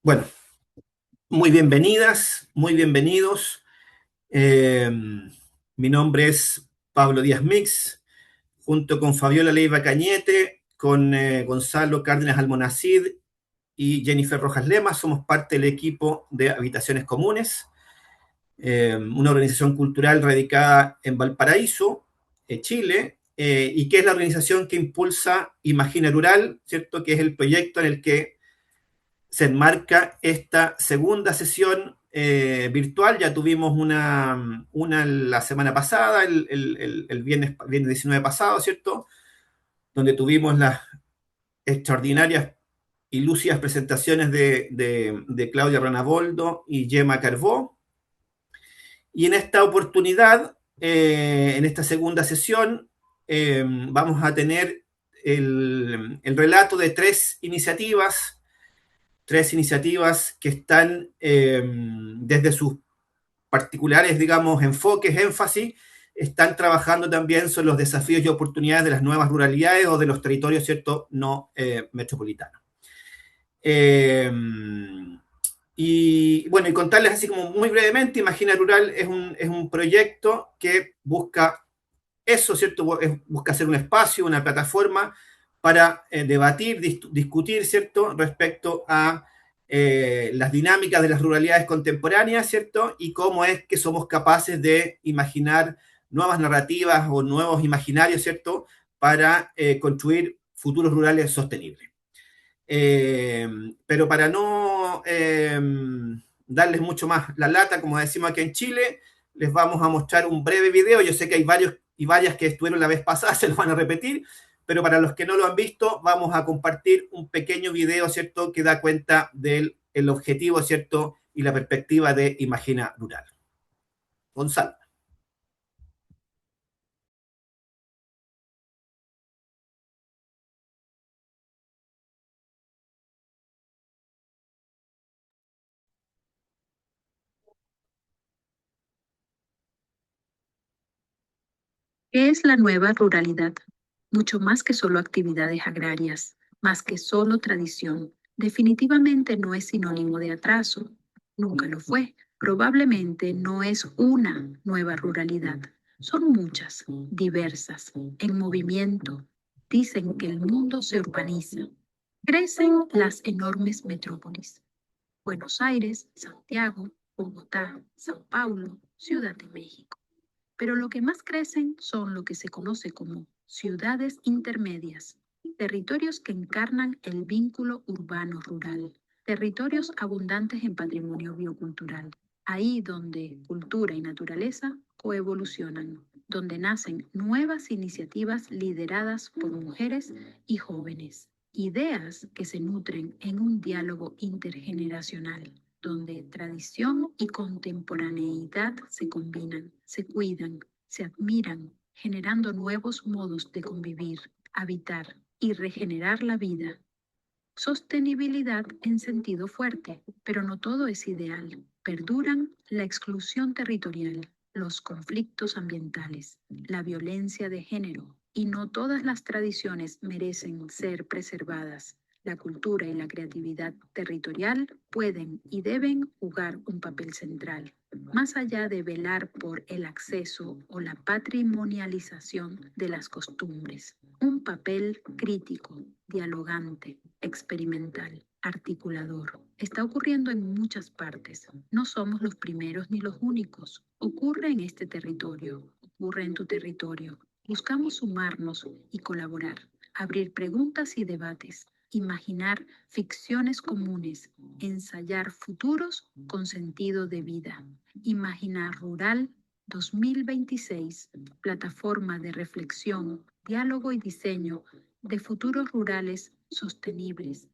Bueno, muy bienvenidas, muy bienvenidos. Eh, Mi nombre es Pablo Díaz Mix, junto con Fabiola Leiva Cañete, con Gonzalo Cárdenas Almonacid y Jennifer Rojas Lema. Somos parte del equipo de Habitaciones Comunes, una organización cultural radicada en Valparaíso, Chile, y que es la organización que impulsa Imagina Rural, ¿cierto? Que es el proyecto en el que se enmarca esta segunda sesión virtual. Ya tuvimos una la semana pasada, el viernes 19 pasado, ¿cierto? Donde tuvimos las extraordinarias y lúcidas presentaciones de Claudia Ranaboldo y Gemma Carbó. Y en esta oportunidad, en esta segunda sesión, vamos a tener el relato de tres iniciativas que están desde sus particulares, digamos, enfoques, énfasis, están trabajando también sobre los desafíos y oportunidades de las nuevas ruralidades o de los territorios, ¿cierto?, no metropolitanos. Eh, y bueno, y contarles así como muy brevemente, Imagina Rural es un proyecto que busca eso, ¿cierto? Busca ser un espacio, una plataforma para debatir, discutir, ¿cierto? Respecto a las dinámicas de las ruralidades contemporáneas, ¿cierto? Y cómo es que somos capaces de imaginar nuevas narrativas o nuevos imaginarios, ¿cierto? Para construir futuros rurales sostenibles. Eh, pero para no darles mucho más la lata, como decimos aquí en Chile, les vamos a mostrar un breve video. Yo sé que hay varios y varias que estuvieron la vez pasada, se los van a repetir, pero para los que no lo han visto, vamos a compartir un pequeño video, ¿cierto?, que da cuenta del el objetivo, ¿cierto?, y la perspectiva de Imagina Rural. Gonzalo. ¿Qué es la nueva ruralidad? Mucho más que solo actividades agrarias, más que solo tradición. Definitivamente no es sinónimo de atraso. Nunca lo fue. Probablemente no es una nueva ruralidad. Son muchas, diversas, en movimiento. Dicen que el mundo se urbaniza. Crecen las enormes metrópolis. Buenos Aires, Santiago, Bogotá, Sao Paulo, Ciudad de México. Pero lo que más crecen son lo que se conoce como ciudades intermedias, territorios que encarnan el vínculo urbano-rural, territorios abundantes en patrimonio biocultural, ahí donde cultura y naturaleza coevolucionan, donde nacen nuevas iniciativas lideradas por mujeres y jóvenes, ideas que se nutren en un diálogo intergeneracional donde tradición y contemporaneidad se combinan, se cuidan, se admiran, generando nuevos modos de convivir, habitar y regenerar la vida. Sostenibilidad en sentido fuerte, pero no todo es ideal. Perduran la exclusión territorial, los conflictos ambientales, la violencia de género, y no todas las tradiciones merecen ser preservadas. La cultura y la creatividad territorial pueden y deben jugar un papel central, más allá de velar por el acceso o la patrimonialización de las costumbres. Un papel crítico, dialogante, experimental, articulador. Está ocurriendo en muchas partes. No somos los primeros ni los únicos. Ocurre en este territorio, ocurre en tu territorio. Buscamos sumarnos y colaborar, abrir preguntas y debates, imaginar ficciones comunes, ensayar futuros con sentido de vida. Imaginar Rural 2026, plataforma de reflexión, diálogo y diseño de futuros rurales sostenibles.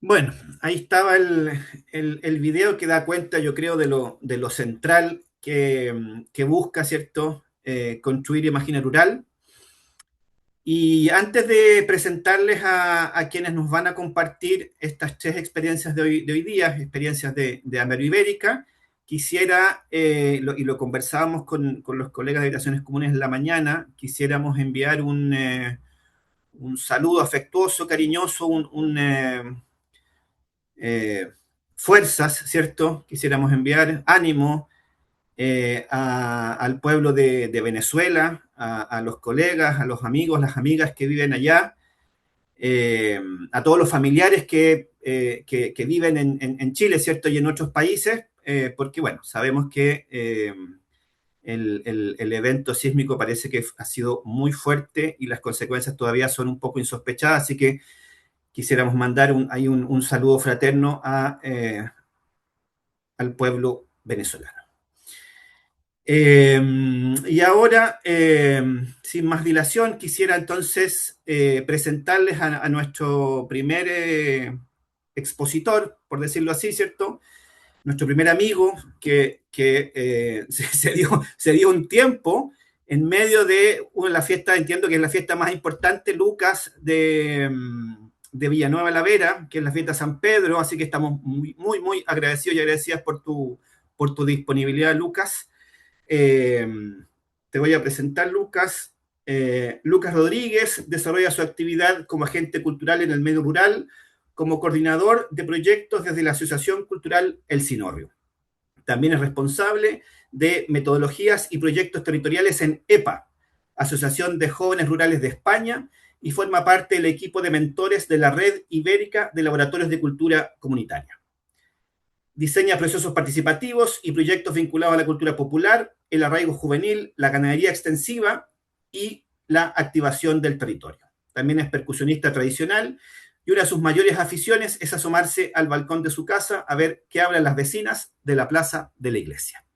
Bueno, ahí estaba el video que da cuenta, yo creo, de lo central que busca, ¿cierto?, construir Imagina Rural. Y antes de presentarles a quienes nos van a compartir estas tres experiencias de hoy día, experiencias de Ameroibérica, quisiera, y lo conversábamos con los colegas de Habitaciones Comunes en la mañana, quisiéramos enviar un saludo afectuoso, cariñoso, eh, fuerzas, ¿cierto? Quisiéramos enviar ánimo al pueblo de Venezuela, a los colegas, a los amigos, las amigas que viven allá, a todos los familiares que viven en Chile, ¿cierto? Y en otros países, porque, bueno, sabemos que el evento sísmico parece que ha sido muy fuerte y las consecuencias todavía son un poco insospechadas, así que quisiéramos mandar un saludo fraterno al pueblo venezolano. Y ahora, sin más dilación, quisiera entonces presentarles a nuestro primer expositor, por decirlo así, ¿cierto? Nuestro primer amigo que se dio un tiempo en medio de la fiesta, entiendo que es la fiesta más importante, Lucas, de Villanueva la Vera, que es la fiesta de San Pedro, así que estamos muy, muy, muy agradecidos y agradecidas por tu disponibilidad, Lucas. Eh, Te voy a presentar, Lucas. Lucas Rodríguez desarrolla su actividad como agente cultural en el medio rural, como coordinador de proyectos desde la Asociación Cultural El Sinorrio. También es responsable de metodologías y proyectos territoriales en EPA, Asociación de Jóvenes Rurales de España, y forma parte del equipo de mentores de la Red Ibérica de Laboratorios de Cultura Comunitaria. Diseña procesos participativos y proyectos vinculados a la cultura popular, el arraigo juvenil, la ganadería extensiva y la activación del territorio. También es percusionista tradicional y una de sus mayores aficiones es asomarse al balcón de su casa a ver qué hablan las vecinas de la plaza de la iglesia.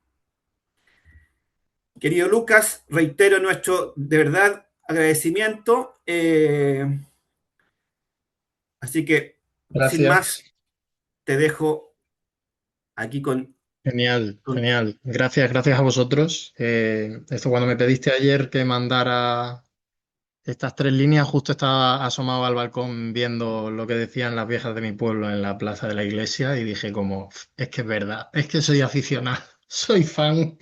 Querido Lucas, reitero nuestro, de verdad, agradecimiento. Así que, sin más, Gracias. te dejo aquí con... Genial, con genial. Gracias, gracias a vosotros. Esto cuando me pediste ayer que mandara estas 3 líneas, justo estaba asomado al balcón viendo lo que decían las viejas de mi pueblo en la plaza de la iglesia y dije como, es que es verdad, es que soy aficionado, soy fan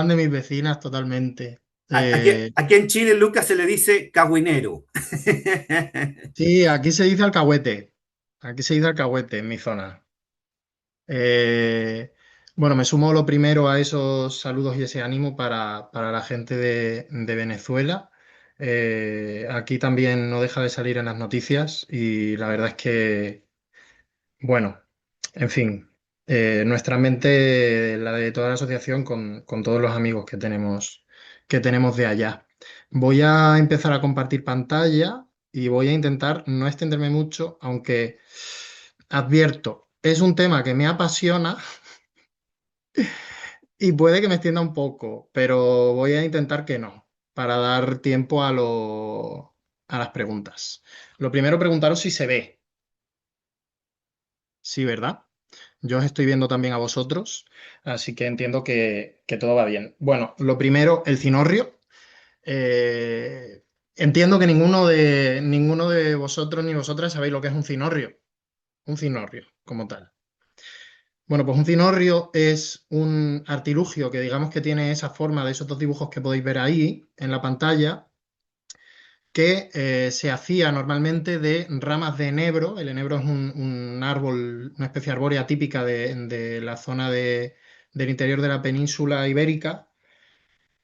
de mis vecinas totalmente. aquí, Eh, aquí en Chile, Lucas, se le dice cagüinero. sí, aquí se dice alcahuete, aquí se dice alcahuete en mi zona. Eh, bueno, me sumo lo primero a esos saludos y ese ánimo para la gente de Venezuela. Aquí también no deja de salir en las noticias y la verdad es que, bueno, en fin, nuestra mente, la de toda la asociación, con todos los amigos que tenemos de allá. Voy a empezar a compartir pantalla y voy a intentar no extenderme mucho, aunque advierto, es un tema que me apasiona y puede que me extienda un poco, pero voy a intentar que no, para dar tiempo a las preguntas. Lo primero, preguntaros si se ve. Sí, ¿verdad? Yo os estoy viendo también a vosotros, así que entiendo que todo va bien. Bueno, lo primero, el cinorrio. Eh, Entiendo que ninguno de vosotros ni vosotras sabéis lo que es un cinorrio como tal. Bueno, pues un cinorrio es un artilugio que digamos que tiene esa forma de esos dos dibujos que podéis ver ahí en la pantalla, que se hacía normalmente de ramas de enebro. El enebro es un árbol, una especie arbórea típica de la zona del interior de la península ibérica.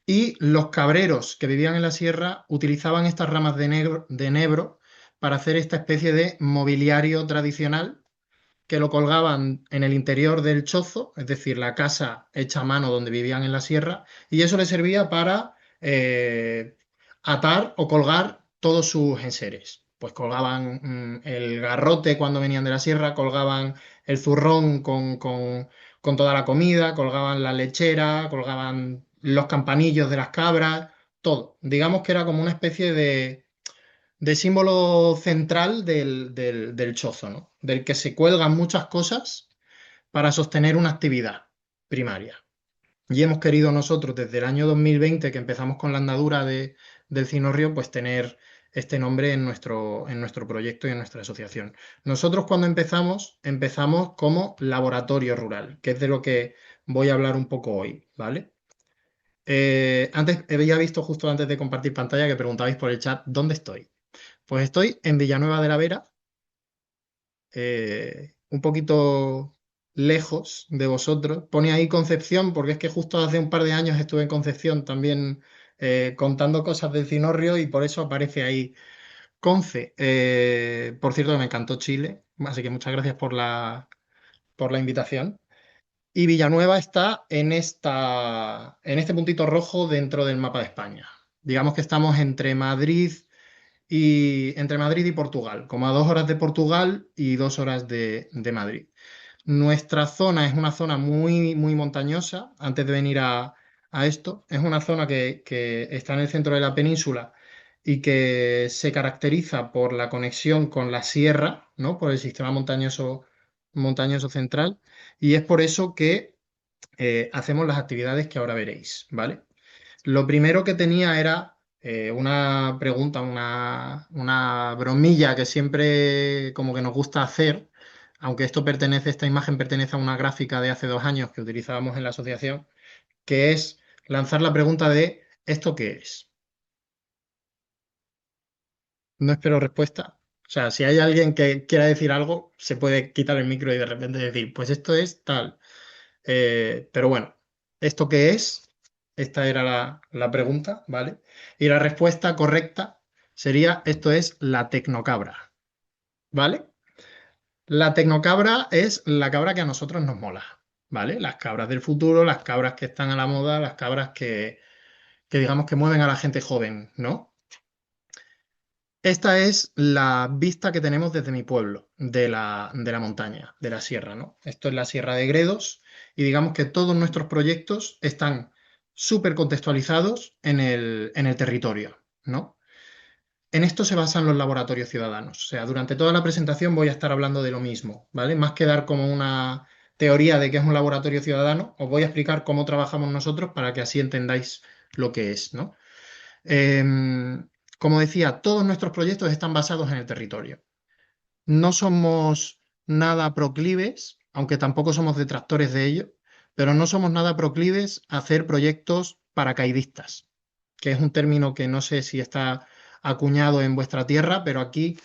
Y los cabreros que vivían en la sierra utilizaban estas ramas de enebro para hacer esta especie de mobiliario tradicional que lo colgaban en el interior del chozo, es decir, la casa hecha a mano donde vivían en la sierra, y eso les servía para atar o colgar todos sus enseres. Pues colgaban el garrote cuando venían de la sierra, colgaban el zurrón con toda la comida, colgaban la lechera, colgaban los campanillos de las cabras, todo. Digamos que era como una especie de símbolo central del chozo, ¿no? Del que se cuelgan muchas cosas para sostener una actividad primaria. Y hemos querido nosotros desde el año 2020, que empezamos con la andadura del Cinorrio, pues tener este nombre en nuestro proyecto y en nuestra asociación. Nosotros cuando empezamos como laboratorio rural, que es de lo que voy a hablar un poco hoy, ¿vale? Antes había visto justo antes de compartir pantalla que preguntabais por el chat, ¿dónde estoy? Pues estoy en Villanueva de la Vera, un poquito lejos de vosotros. Pone ahí Concepción, porque es que justo hace un par de años estuve en Concepción también contando cosas del Cinorrio y por eso aparece ahí Conce. Por cierto, me encantó Chile, así que muchas gracias por la invitación. Y Villanueva está en este puntito rojo dentro del mapa de España. Digamos que estamos entre Madrid y Portugal, como a 2 horas de Portugal y 2 horas de Madrid. Nuestra zona es una zona muy, muy montañosa. Antes de venir a esto, es una zona que está en el centro de la península y que se caracteriza por la conexión con la sierra, ¿no? Por el sistema montañoso central. Y es por eso que hacemos las actividades que ahora veréis, ¿vale? Lo primero que tenía era una pregunta, una bromilla que siempre como que nos gusta hacer, aunque esta imagen pertenece a una gráfica de hace 2 años que utilizábamos en la asociación, que es lanzar la pregunta de ¿esto qué es? No espero respuesta. O sea, si hay alguien que quiera decir algo, se puede quitar el micro y de repente decir, pues esto es tal. Pero bueno, ¿esto qué es? Esta era la pregunta, ¿vale? Y la respuesta correcta sería, esto es la tecnocabra, ¿vale? La tecnocabra es la cabra que a nosotros nos mola, ¿vale? Las cabras del futuro, las cabras que están a la moda, las cabras que digamos que mueven a la gente joven, ¿no? Esta es la vista que tenemos desde mi pueblo, de la montaña, de la sierra, ¿no? Esto es la Sierra de Gredos y digamos que todos nuestros proyectos están súper contextualizados en el territorio, ¿no? En esto se basan los laboratorios ciudadanos. O sea, durante toda la presentación voy a estar hablando de lo mismo, ¿vale? Más que dar como una teoría de qué es un laboratorio ciudadano, os voy a explicar cómo trabajamos nosotros para que así entendáis lo que es, ¿no? Como decía, todos nuestros proyectos están basados en el territorio. No somos nada proclives, aunque tampoco somos detractores de ello, pero no somos nada proclives a hacer proyectos paracaidistas, que es un término que no sé si está acuñado en vuestra tierra, pero aquí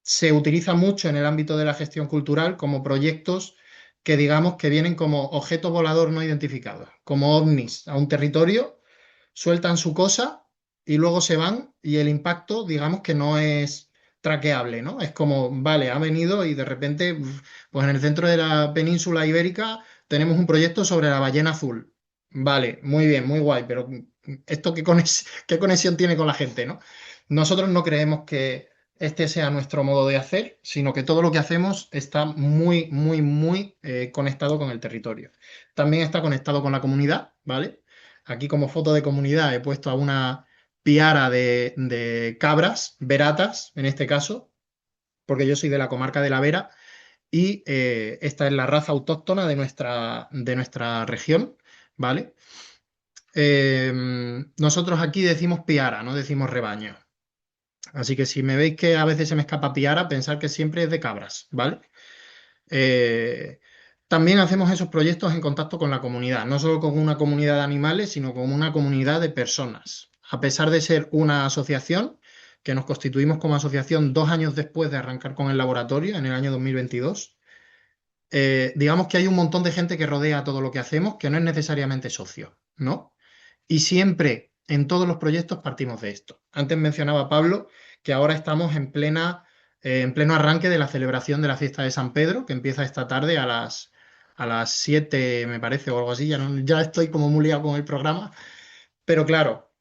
se utiliza mucho en el ámbito de la gestión cultural como proyectos que digamos que vienen como objeto volador no identificado, como ovnis a un territorio, sueltan su cosa y luego se van y el impacto, digamos que no es traqueable, ¿no? Es como, vale, ha venido y de repente, pues en el centro de la península ibérica tenemos un proyecto sobre la ballena azul. Vale, muy bien, muy guay, pero ¿esto qué conexión tiene con la gente, ¿no? Nosotros no creemos que este sea nuestro modo de hacer, sino que todo lo que hacemos está muy, muy, muy conectado con el territorio. También está conectado con la comunidad, ¿vale? Aquí como foto de comunidad he puesto a una piara de cabras, veratas en este caso, porque yo soy de la comarca de la Vera y esta es la raza autóctona de nuestra región, ¿vale? Nosotros aquí decimos piara, no decimos rebaño. Así que si me veis que a veces se me escapa piara, pensad que siempre es de cabras, ¿vale? Eh, También hacemos esos proyectos en contacto con la comunidad, no solo con una comunidad de animales, sino con una comunidad de personas. A pesar de ser una asociación, que nos constituimos como asociación 2 años después de arrancar con el laboratorio, en el año 2022, digamos que hay un montón de gente que rodea todo lo que hacemos, que no es necesariamente socio, ¿no? Y siempre, en todos los proyectos, partimos de esto. Antes mencionaba Pablo que ahora estamos en pleno arranque de la celebración de la fiesta de San Pedro, que empieza esta tarde a las 7, me parece, o algo así. Ya estoy como muy liado con el programa. Pero claro,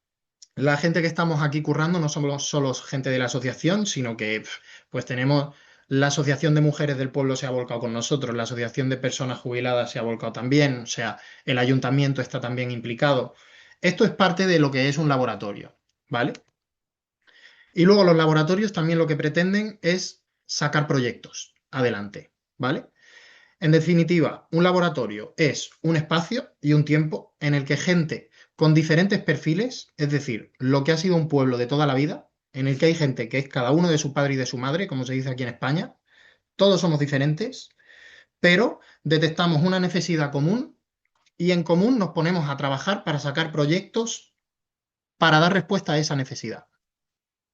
la gente que estamos aquí currando no somos solo gente de la asociación, sino que pues tenemos la asociación de mujeres del pueblo se ha volcado con nosotros, la asociación de personas jubiladas se ha volcado también, o sea, el ayuntamiento está también implicado. Esto es parte de lo que es un laboratorio, ¿vale? Y luego los laboratorios también lo que pretenden es sacar proyectos adelante, ¿vale? En definitiva, un laboratorio es un espacio y un tiempo en el que gente con diferentes perfiles, es decir, lo que ha sido un pueblo de toda la vida, en el que hay gente que es cada uno de su padre y de su madre, como se dice aquí en España, todos somos diferentes, pero detectamos una necesidad común y en común nos ponemos a trabajar para sacar proyectos para dar respuesta a esa necesidad.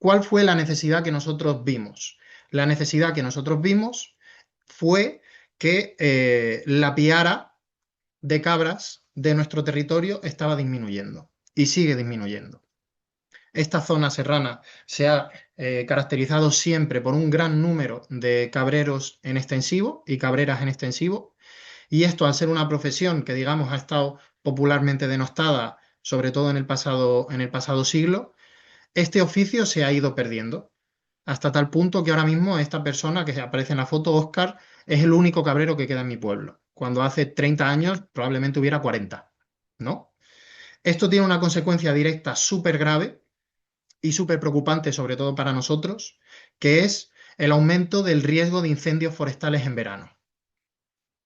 ¿Cuál fue la necesidad que nosotros vimos? La necesidad que nosotros vimos fue que la piara de cabras de nuestro territorio estaba disminuyendo y sigue disminuyendo. Esta zona serrana se ha caracterizado siempre por un gran número de cabreros en extensivo y cabreras en extensivo, y esto, al ser una profesión que, digamos, ha estado popularmente denostada, sobre todo en el pasado siglo, este oficio se ha ido perdiendo, hasta tal punto que ahora mismo esta persona que aparece en la foto, Oscar, es el único cabrero que queda en mi pueblo, cuando hace 30 años probablemente hubiera 40, ¿no? Esto tiene una consecuencia directa súper grave y súper preocupante, sobre todo para nosotros, que es el aumento del riesgo de incendios forestales en verano.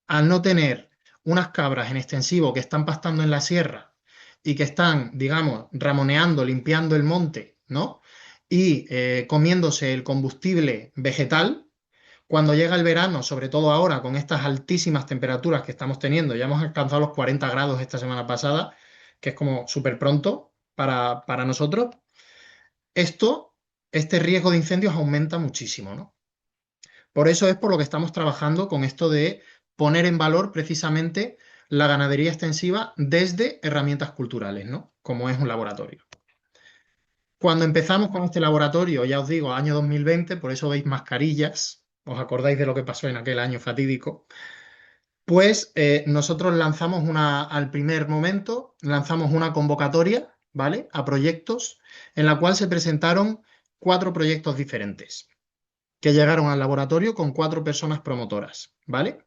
Al no tener unas cabras en extensivo que están pastando en la sierra y que están, digamos, ramoneando, limpiando el monte, ¿no? Y comiéndose el combustible vegetal, cuando llega el verano, sobre todo ahora con estas altísimas temperaturas que estamos teniendo, ya hemos alcanzado los 40 grados esta semana pasada, que es como súper pronto para nosotros, este riesgo de incendios aumenta muchísimo, ¿no? Por eso es por lo que estamos trabajando con esto de poner en valor precisamente la ganadería extensiva desde herramientas culturales, ¿no? Como es un laboratorio. Cuando empezamos con este laboratorio, ya os digo, año 2020, por eso veis mascarillas, os acordáis de lo que pasó en aquel año fatídico, pues nosotros al primer momento, lanzamos una convocatoria, ¿vale? A proyectos, en la cual se presentaron 4 proyectos diferentes, que llegaron al laboratorio con 4 personas promotoras, ¿vale?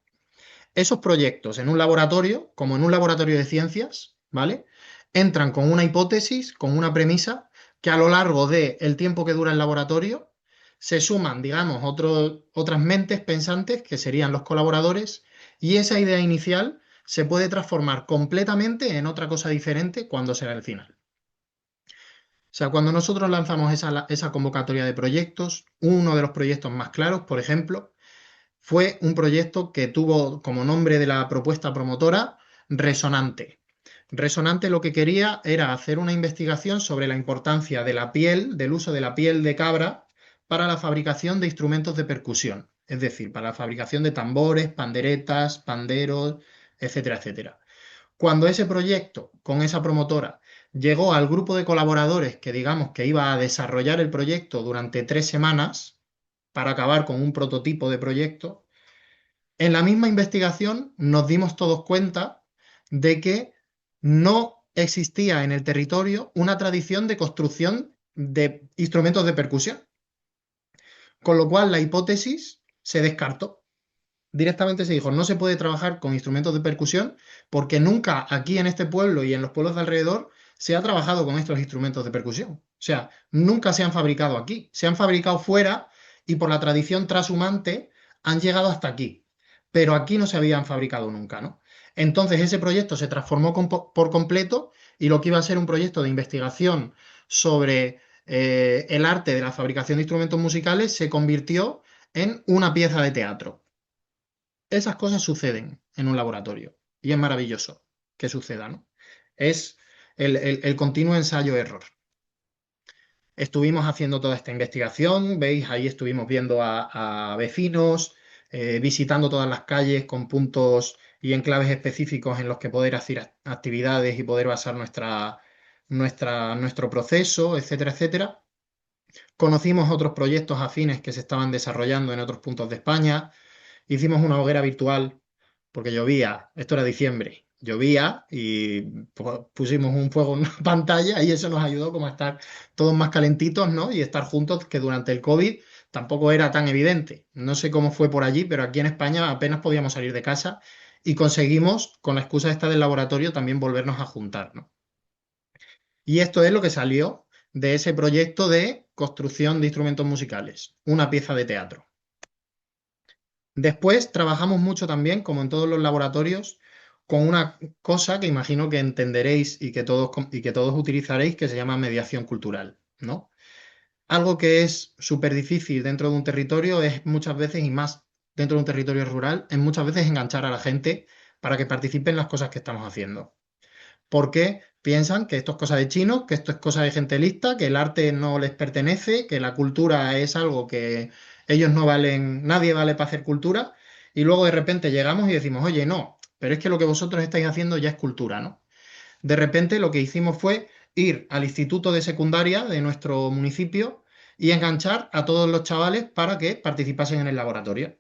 Esos proyectos en un laboratorio, como en un laboratorio de ciencias, ¿vale? Entran con una hipótesis, con una premisa, que a lo largo del tiempo que dura el laboratorio se suman, digamos, otras mentes pensantes, que serían los colaboradores, y esa idea inicial se puede transformar completamente en otra cosa diferente cuando será el final. O sea, cuando nosotros lanzamos esa convocatoria de proyectos, uno de los proyectos más claros, por ejemplo, fue un proyecto que tuvo como nombre de la propuesta promotora Resonante. Resonante lo que quería era hacer una investigación sobre la importancia de la piel, del uso de la piel de cabra para la fabricación de instrumentos de percusión, es decir, para la fabricación de tambores, panderetas, panderos, etcétera, etcétera. Cuando ese proyecto con esa promotora llegó al grupo de colaboradores que, digamos, que iba a desarrollar el proyecto durante 3 semanas para acabar con un prototipo de proyecto, en la misma investigación nos dimos todos cuenta de que no existía en el territorio una tradición de construcción de instrumentos de percusión, con lo cual la hipótesis se descartó. Directamente se dijo, no se puede trabajar con instrumentos de percusión porque nunca aquí en este pueblo y en los pueblos de alrededor se ha trabajado con estos instrumentos de percusión. O sea, nunca se han fabricado aquí, se han fabricado fuera y por la tradición trashumante han llegado hasta aquí, pero aquí no se habían fabricado nunca, ¿no? Entonces ese proyecto se transformó por completo y lo que iba a ser un proyecto de investigación sobre el arte de la fabricación de instrumentos musicales se convirtió en una pieza de teatro. Esas cosas suceden en un laboratorio y es maravilloso que suceda, ¿no? Es el continuo ensayo-error. Estuvimos haciendo toda esta investigación, veis, ahí estuvimos viendo a vecinos, visitando todas las calles con puntos y enclaves específicos en los que poder hacer actividades y poder basar nuestro proceso, etcétera, etcétera. Conocimos otros proyectos afines que se estaban desarrollando en otros puntos de España. Hicimos una hoguera virtual porque llovía, esto era diciembre, llovía y pusimos un fuego en una pantalla y eso nos ayudó como a estar todos más calentitos, ¿no? Y estar juntos, que durante el COVID tampoco era tan evidente. No sé cómo fue por allí, pero aquí en España apenas podíamos salir de casa y conseguimos, con la excusa esta del laboratorio, también volvernos a juntar, ¿no? Y esto es lo que salió de ese proyecto de construcción de instrumentos musicales, una pieza de teatro. Después trabajamos mucho también, como en todos los laboratorios, con una cosa que imagino que entenderéis y que todos utilizaréis, que se llama mediación cultural, ¿no? Algo que es súper difícil dentro de un territorio es muchas veces, y más dentro de un territorio rural, es muchas veces enganchar a la gente para que participe en las cosas que estamos haciendo. ¿Por qué? Piensan que esto es cosa de chinos, que esto es cosa de gente lista, que el arte no les pertenece, que la cultura es algo que ellos no valen, nadie vale para hacer cultura, y luego de repente llegamos y decimos, oye, no, pero es que lo que vosotros estáis haciendo ya es cultura, ¿no? De repente lo que hicimos fue ir al instituto de secundaria de nuestro municipio y enganchar a todos los chavales para que participasen en el laboratorio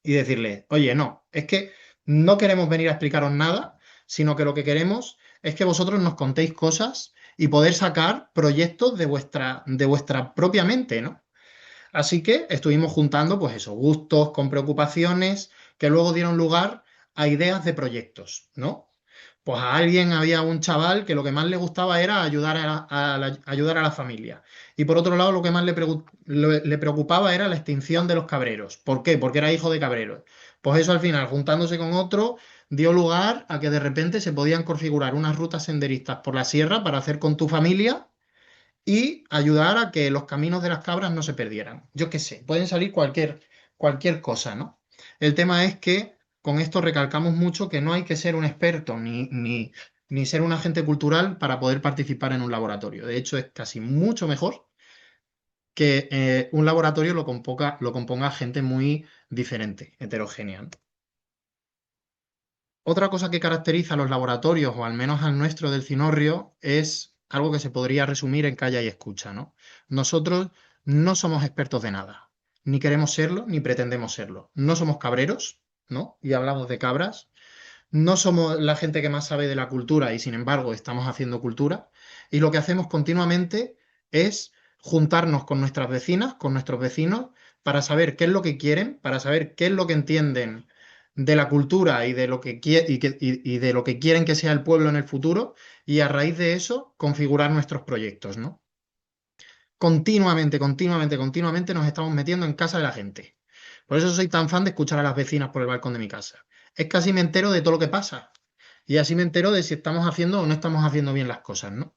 y decirles, oye, no, es que no queremos venir a explicaros nada, sino que lo que queremos es que vosotros nos contéis cosas y poder sacar proyectos de vuestra propia mente, ¿no? Así que estuvimos juntando, pues eso, gustos con preocupaciones que luego dieron lugar a ideas de proyectos, ¿no? Pues a alguien había un chaval que lo que más le gustaba era ayudar a la familia. Y por otro lado, lo que más le preocupaba era la extinción de los cabreros. ¿Por qué? Porque era hijo de cabreros. Pues eso al final, juntándose con otro, dio lugar a que de repente se podían configurar unas rutas senderistas por la sierra para hacer con tu familia y ayudar a que los caminos de las cabras no se perdieran. Yo qué sé, pueden salir cualquier cosa, ¿no? El tema es que con esto recalcamos mucho que no hay que ser un experto ni ser un agente cultural para poder participar en un laboratorio. De hecho, es casi mucho mejor que un laboratorio lo componga gente muy diferente, heterogénea, ¿no? Otra cosa que caracteriza a los laboratorios, o al menos al nuestro del Cinorrio, es algo que se podría resumir en calla y escucha, ¿no? Nosotros no somos expertos de nada, ni queremos serlo, ni pretendemos serlo. No somos cabreros, ¿no? Y hablamos de cabras. No somos la gente que más sabe de la cultura y sin embargo estamos haciendo cultura. Y lo que hacemos continuamente es juntarnos con nuestras vecinas, con nuestros vecinos, para saber qué es lo que quieren, para saber qué es lo que entienden de la cultura y de lo que, y de lo que quieren que sea el pueblo en el futuro y a raíz de eso configurar nuestros proyectos, ¿no? Continuamente nos estamos metiendo en casa de la gente. Por eso soy tan fan de escuchar a las vecinas por el balcón de mi casa. Es que así me entero de todo lo que pasa. Y así me entero de si estamos haciendo o no estamos haciendo bien las cosas, ¿no?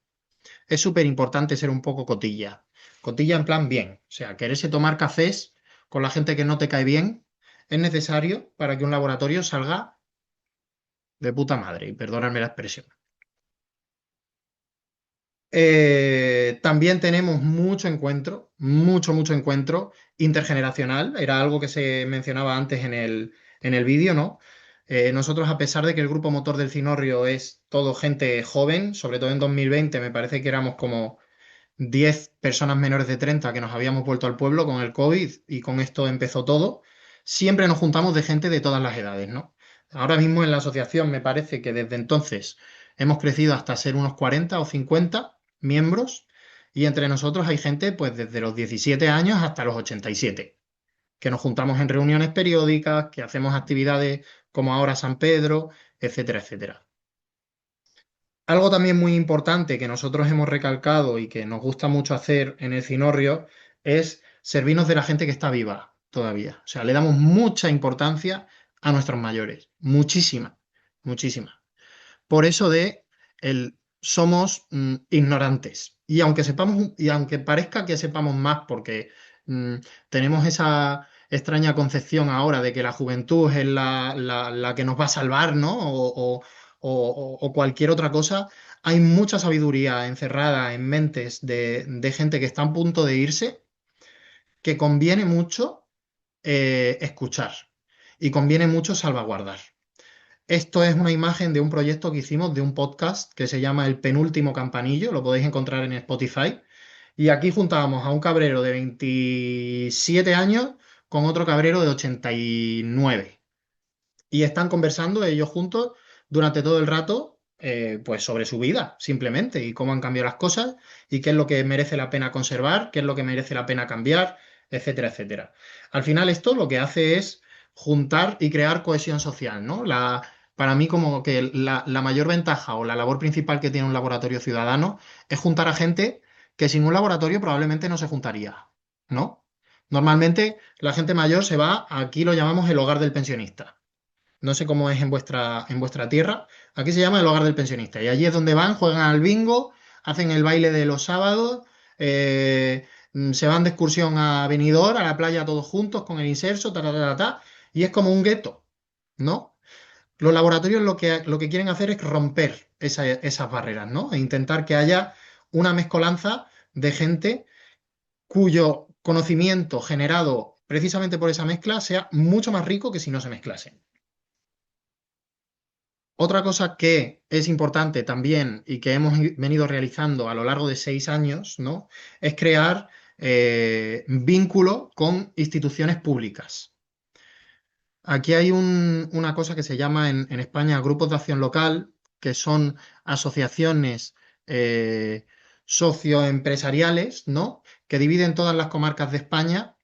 Es súper importante ser un poco cotilla. Cotilla en plan bien. O sea, quererse tomar cafés con la gente que no te cae bien es necesario para que un laboratorio salga de puta madre. Y perdóname la expresión. También tenemos mucho encuentro intergeneracional. Era algo que se mencionaba antes en el vídeo, ¿no? Nosotros, a pesar de que el grupo motor del Cinorrio es todo gente joven, sobre todo en 2020, me parece que éramos como 10 personas menores de 30 que nos habíamos vuelto al pueblo con el COVID y con esto empezó todo, siempre nos juntamos de gente de todas las edades, ¿no? Ahora mismo en la asociación me parece que desde entonces hemos crecido hasta ser unos 40 o 50 miembros y entre nosotros hay gente pues desde los 17 años hasta los 87, que nos juntamos en reuniones periódicas, que hacemos actividades como ahora San Pedro, etcétera, etcétera. Algo también muy importante que nosotros hemos recalcado y que nos gusta mucho hacer en el Cinorrio es servirnos de la gente que está viva todavía. O sea, le damos mucha importancia a nuestros mayores, muchísima, muchísima. Por eso de el somos ignorantes. Y aunque parezca que sepamos más, porque mm, tenemos esa extraña concepción ahora de que la juventud es la que nos va a salvar, ¿no? O cualquier otra cosa, hay mucha sabiduría encerrada en mentes de gente que está a punto de irse, que conviene mucho escuchar y conviene mucho salvaguardar. Esto es una imagen de un proyecto que hicimos de un podcast que se llama El Penúltimo Campanillo, lo podéis encontrar en Spotify. Y aquí juntábamos a un cabrero de 27 años con otro cabrero de 89. Y están conversando ellos juntos durante todo el rato, pues sobre su vida, simplemente, y cómo han cambiado las cosas, y qué es lo que merece la pena conservar, qué es lo que merece la pena cambiar, etcétera, etcétera. Al final esto lo que hace es juntar y crear cohesión social, ¿no? Para mí como que la mayor ventaja o la labor principal que tiene un laboratorio ciudadano es juntar a gente que sin un laboratorio probablemente no se juntaría, ¿no? Normalmente la gente mayor se va, aquí lo llamamos el hogar del pensionista. No sé cómo es en vuestra tierra. Aquí se llama el hogar del pensionista. Y allí es donde van, juegan al bingo, hacen el baile de los sábados, se van de excursión a Benidorm, a la playa todos juntos con el inserso, ta, ta, ta, ta, ta, y es como un gueto, ¿no? Los laboratorios lo que quieren hacer es romper esas barreras, ¿no? E intentar que haya una mezcolanza de gente cuyo conocimiento generado precisamente por esa mezcla sea mucho más rico que si no se mezclasen. Otra cosa que es importante también y que hemos venido realizando a lo largo de 6 años, ¿no? Es crear vínculo con instituciones públicas. Aquí hay una cosa que se llama en España grupos de acción local, que son asociaciones eh, socioempresariales, ¿no? Que dividen todas las comarcas de España,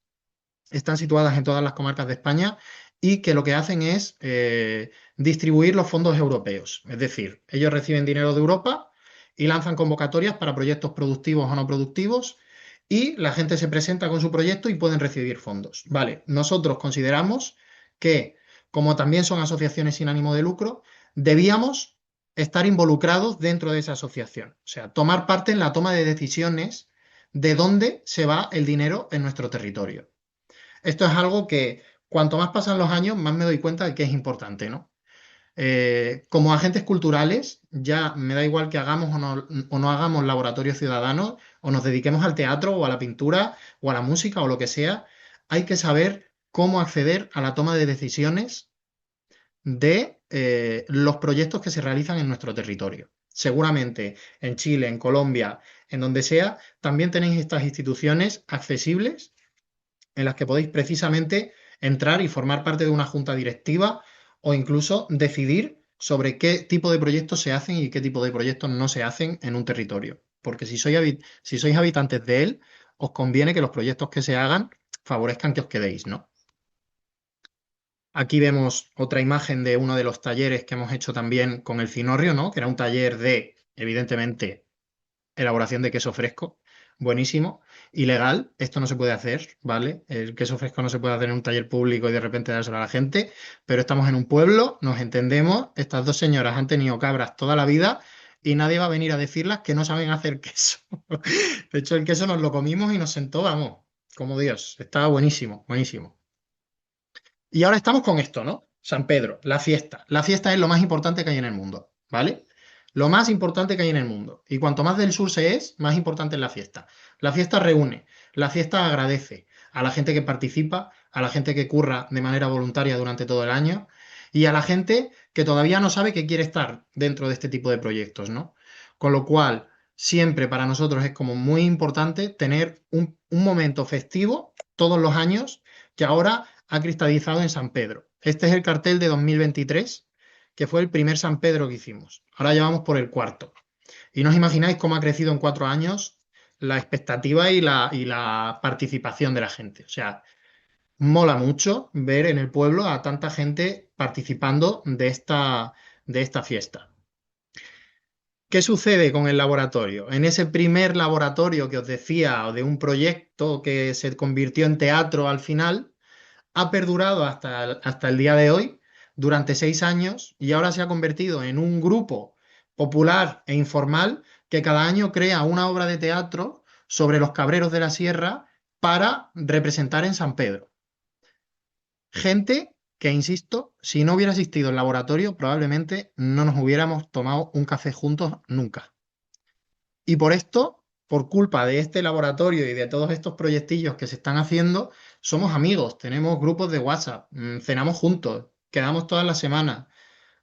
están situadas en todas las comarcas de España y que lo que hacen es distribuir los fondos europeos. Es decir, ellos reciben dinero de Europa y lanzan convocatorias para proyectos productivos o no productivos y la gente se presenta con su proyecto y pueden recibir fondos. Vale, nosotros consideramos que, como también son asociaciones sin ánimo de lucro, debíamos estar involucrados dentro de esa asociación. O sea, tomar parte en la toma de decisiones de dónde se va el dinero en nuestro territorio. Esto es algo que cuanto más pasan los años, más me doy cuenta de que es importante, ¿no? Como agentes culturales, ya me da igual que hagamos o no hagamos laboratorios ciudadanos, o nos dediquemos al teatro o a la pintura o a la música o lo que sea, hay que saber cómo acceder a la toma de decisiones de los proyectos que se realizan en nuestro territorio. Seguramente en Chile, en Colombia, en donde sea, también tenéis estas instituciones accesibles en las que podéis precisamente entrar y formar parte de una junta directiva o incluso decidir sobre qué tipo de proyectos se hacen y qué tipo de proyectos no se hacen en un territorio. Porque si sois habitantes de él, os conviene que los proyectos que se hagan favorezcan que os quedéis, ¿no? Aquí vemos otra imagen de uno de los talleres que hemos hecho también con el Cinorrio, ¿no? Que era un taller de, evidentemente, elaboración de queso fresco, buenísimo. Ilegal, esto no se puede hacer, ¿vale? El queso fresco no se puede hacer en un taller público y de repente dárselo a la gente, pero estamos en un pueblo, nos entendemos, estas dos señoras han tenido cabras toda la vida y nadie va a venir a decirlas que no saben hacer queso. De hecho, el queso nos lo comimos y nos sentó, vamos, como Dios, estaba buenísimo, buenísimo. Y ahora estamos con esto, ¿no? San Pedro, la fiesta. La fiesta es lo más importante que hay en el mundo, ¿vale? Lo más importante que hay en el mundo. Y cuanto más del sur se es, más importante es la fiesta. La fiesta reúne, la fiesta agradece a la gente que participa, a la gente que curra de manera voluntaria durante todo el año y a la gente que todavía no sabe que quiere estar dentro de este tipo de proyectos, ¿no? Con lo cual, siempre para nosotros es como muy importante tener un momento festivo todos los años que ahora ha cristalizado en San Pedro. Este es el cartel de 2023, que fue el primer San Pedro que hicimos. Ahora ya vamos por el cuarto. Y no os imagináis cómo ha crecido en 4 años la expectativa y la participación de la gente. O sea, mola mucho ver en el pueblo a tanta gente participando de esta fiesta. ¿Qué sucede con el laboratorio? En ese primer laboratorio que os decía, o de un proyecto que se convirtió en teatro al final, ha perdurado hasta el día de hoy, durante 6 años, y ahora se ha convertido en un grupo popular e informal que cada año crea una obra de teatro sobre los cabreros de la sierra para representar en San Pedro. Gente que, insisto, si no hubiera asistido al laboratorio, probablemente no nos hubiéramos tomado un café juntos nunca. Y por esto, por culpa de este laboratorio y de todos estos proyectillos que se están haciendo, somos amigos, tenemos grupos de WhatsApp, cenamos juntos, quedamos todas las semanas.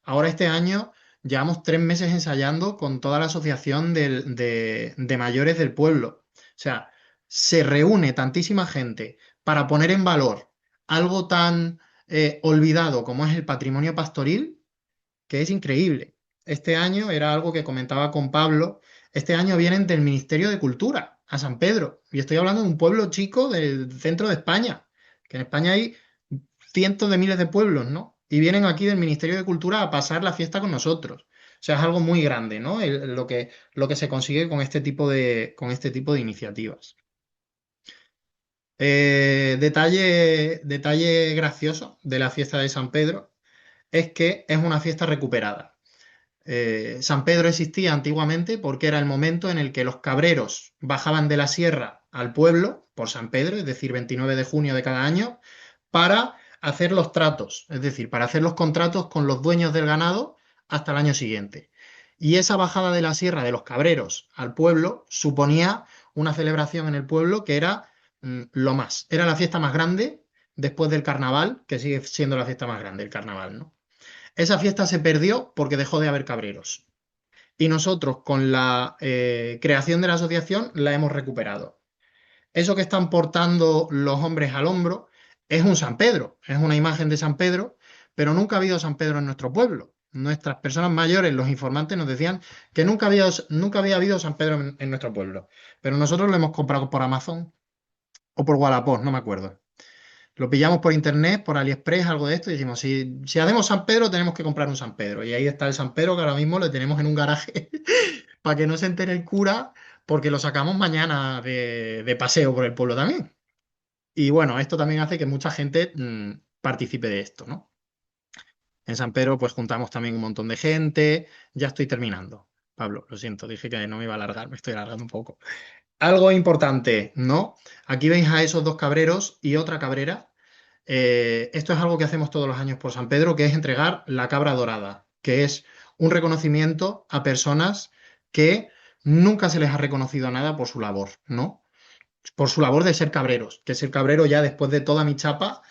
Ahora este año llevamos 3 meses ensayando con toda la asociación de mayores del pueblo. O sea, se reúne tantísima gente para poner en valor algo tan olvidado como es el patrimonio pastoril, que es increíble. Este año era algo que comentaba con Pablo. Este año vienen del Ministerio de Cultura a San Pedro. Y estoy hablando de un pueblo chico del centro de España, que en España hay cientos de miles de pueblos, ¿no? Y vienen aquí del Ministerio de Cultura a pasar la fiesta con nosotros. O sea, es algo muy grande, ¿no? Lo que se consigue con este tipo de iniciativas. Detalle gracioso de la fiesta de San Pedro es que es una fiesta recuperada. San Pedro existía antiguamente porque era el momento en el que los cabreros bajaban de la sierra al pueblo por San Pedro, es decir, 29 de junio de cada año, para hacer los tratos, es decir, para hacer los contratos con los dueños del ganado hasta el año siguiente. Y esa bajada de la Sierra de los Cabreros al pueblo suponía una celebración en el pueblo que era lo más. Era la fiesta más grande después del carnaval, que sigue siendo la fiesta más grande, el carnaval, ¿no? Esa fiesta se perdió porque dejó de haber cabreros. Y nosotros, con la creación de la asociación, la hemos recuperado. Eso que están portando los hombres al hombro es un San Pedro, es una imagen de San Pedro, pero nunca ha habido San Pedro en nuestro pueblo. Nuestras personas mayores, los informantes, nos decían que nunca había habido San Pedro en nuestro pueblo. Pero nosotros lo hemos comprado por Amazon o por Wallapop, no me acuerdo. Lo pillamos por internet, por AliExpress, algo de esto, y dijimos, si hacemos San Pedro, tenemos que comprar un San Pedro. Y ahí está el San Pedro que ahora mismo lo tenemos en un garaje para que no se entere el cura, porque lo sacamos mañana de paseo por el pueblo también. Y bueno, esto también hace que mucha gente participe de esto, ¿no? En San Pedro, pues juntamos también un montón de gente. Ya estoy terminando. Pablo, lo siento, dije que no me iba a alargar, me estoy alargando un poco. Algo importante, ¿no? Aquí veis a esos dos cabreros y otra cabrera. Esto es algo que hacemos todos los años por San Pedro, que es entregar la cabra dorada, que es un reconocimiento a personas que nunca se les ha reconocido nada por su labor, ¿no? Por su labor de ser cabreros, que ser cabrero ya después de toda mi chapa,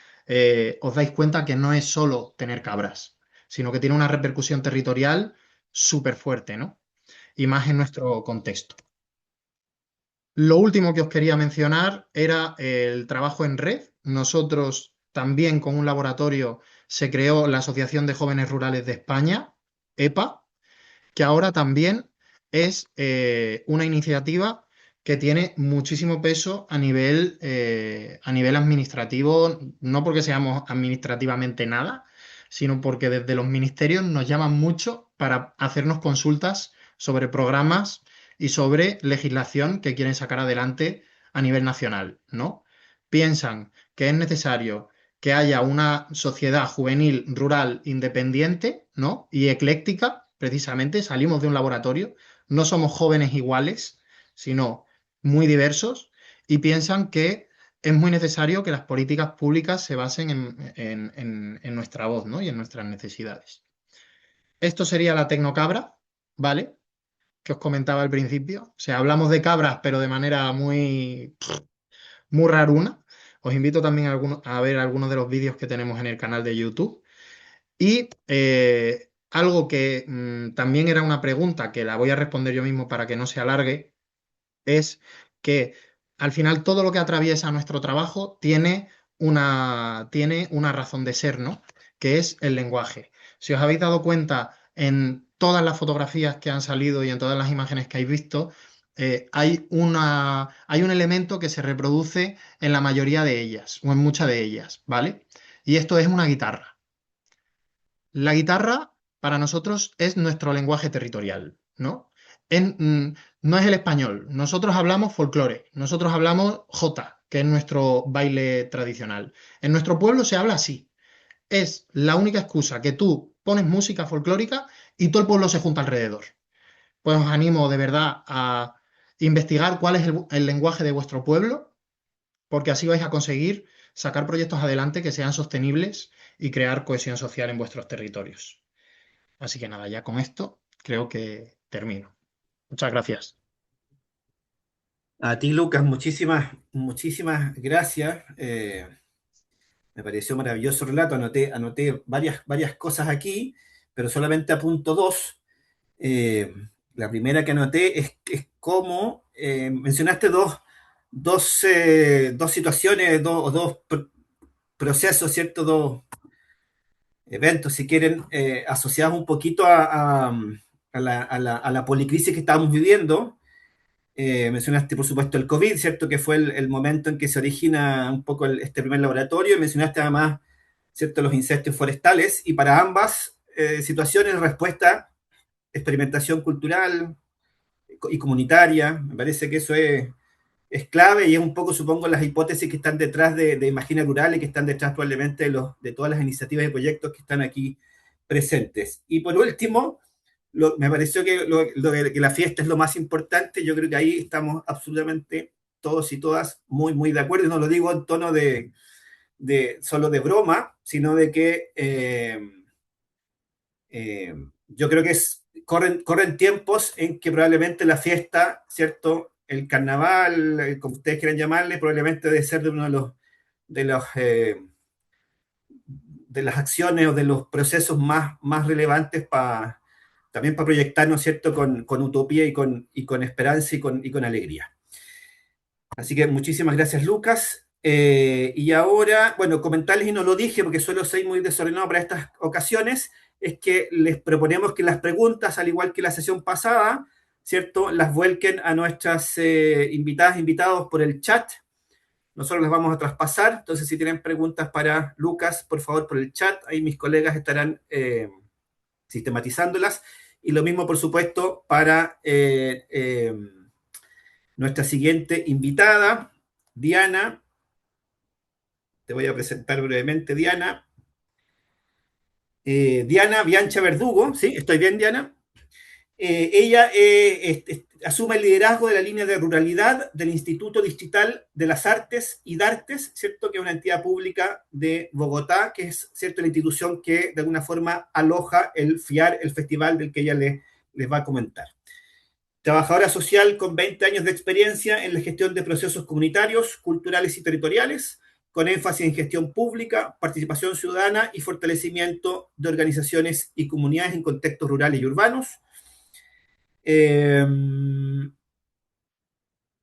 os dais cuenta que no es solo tener cabras, sino que tiene una repercusión territorial súper fuerte, ¿no? Y más en nuestro contexto. Lo último que os quería mencionar era el trabajo en red. Nosotros también con un laboratorio se creó la Asociación de Jóvenes Rurales de España, EPA, que ahora también es una iniciativa que tiene muchísimo peso a nivel administrativo, no porque seamos administrativamente nada, sino porque desde los ministerios nos llaman mucho para hacernos consultas sobre programas y sobre legislación que quieren sacar adelante a nivel nacional, ¿no? Piensan que es necesario que haya una sociedad juvenil rural independiente, ¿no? Y ecléctica, precisamente, salimos de un laboratorio, no somos jóvenes iguales, sino muy diversos, y piensan que es muy necesario que las políticas públicas se basen en nuestra voz, ¿no? Y en nuestras necesidades. Esto sería la tecnocabra, ¿vale? Que os comentaba al principio. O sea, hablamos de cabras, pero de manera muy raruna. Os invito también a ver algunos de los vídeos que tenemos en el canal de YouTube. Y algo que también era una pregunta que la voy a responder yo mismo para que no se alargue, es que al final todo lo que atraviesa nuestro trabajo tiene una razón de ser, ¿no? Que es el lenguaje. Si os habéis dado cuenta en todas las fotografías que han salido y en todas las imágenes que habéis visto, hay un elemento que se reproduce en la mayoría de ellas, o en muchas de ellas, ¿vale? Y esto es una guitarra. La guitarra para nosotros es nuestro lenguaje territorial, ¿no? No es el español. Nosotros hablamos folclore, nosotros hablamos jota, que es nuestro baile tradicional. En nuestro pueblo se habla así. Es la única excusa que tú pones música folclórica y todo el pueblo se junta alrededor. Pues os animo de verdad a investigar cuál es el lenguaje de vuestro pueblo, porque así vais a conseguir sacar proyectos adelante que sean sostenibles y crear cohesión social en vuestros territorios. Así que nada, ya con esto creo que termino. Muchas gracias. A ti, Lucas, muchísimas gracias. Me pareció maravilloso el relato. Anoté varias cosas aquí, pero solamente apunto dos. Eh, la primera que anoté es cómo mencionaste dos situaciones, dos procesos, ¿cierto? Dos eventos, si quieren, asociados un poquito a la policrisis que estábamos viviendo. Mencionaste, por supuesto, el COVID, ¿cierto? Que fue el momento en que se origina un poco este primer laboratorio. Y mencionaste además, ¿cierto?, los incendios forestales. Y para ambas situaciones, respuesta, experimentación cultural y comunitaria. Me parece que eso es clave y es un poco, supongo, las hipótesis que están detrás de Imagina Rural y que están detrás probablemente de todas las iniciativas y proyectos que están aquí presentes. Y por último, me pareció que la fiesta es lo más importante. Yo creo que ahí estamos absolutamente todos y todas muy de acuerdo. Y no lo digo en tono solo de broma, sino de que yo creo que es corren tiempos en que probablemente la fiesta, ¿cierto? El carnaval, como ustedes quieran llamarle, probablemente debe ser de uno de los de las acciones o de los procesos más relevantes también para proyectarnos, ¿cierto? Con utopía y con esperanza y con alegría. Así que muchísimas gracias, Lucas. Y ahora, bueno, comentarles, y no lo dije porque suelo ser muy desordenado para estas ocasiones, es que les proponemos que las preguntas, al igual que la sesión pasada, ¿cierto?, las vuelquen a nuestras invitadas, invitados por el chat. Nosotros las vamos a traspasar. Entonces, si tienen preguntas para Lucas, por favor, por el chat. Ahí mis colegas estarán sistematizándolas. Y lo mismo, por supuesto, para nuestra siguiente invitada, Diana. Te voy a presentar brevemente, Diana. Diana Biancha Verdugo, ¿sí? ¿Estoy bien, Diana? Ella asume el liderazgo de la línea de ruralidad del Instituto Distrital de las Artes y Dartes, ¿cierto? Que es una entidad pública de Bogotá, que es, ¿cierto?, la institución que de alguna forma aloja el FIAR, el festival del que ella les va a comentar. Trabajadora social con 20 años de experiencia en la gestión de procesos comunitarios, culturales y territoriales, con énfasis en gestión pública, participación ciudadana y fortalecimiento de organizaciones y comunidades en contextos rurales y urbanos.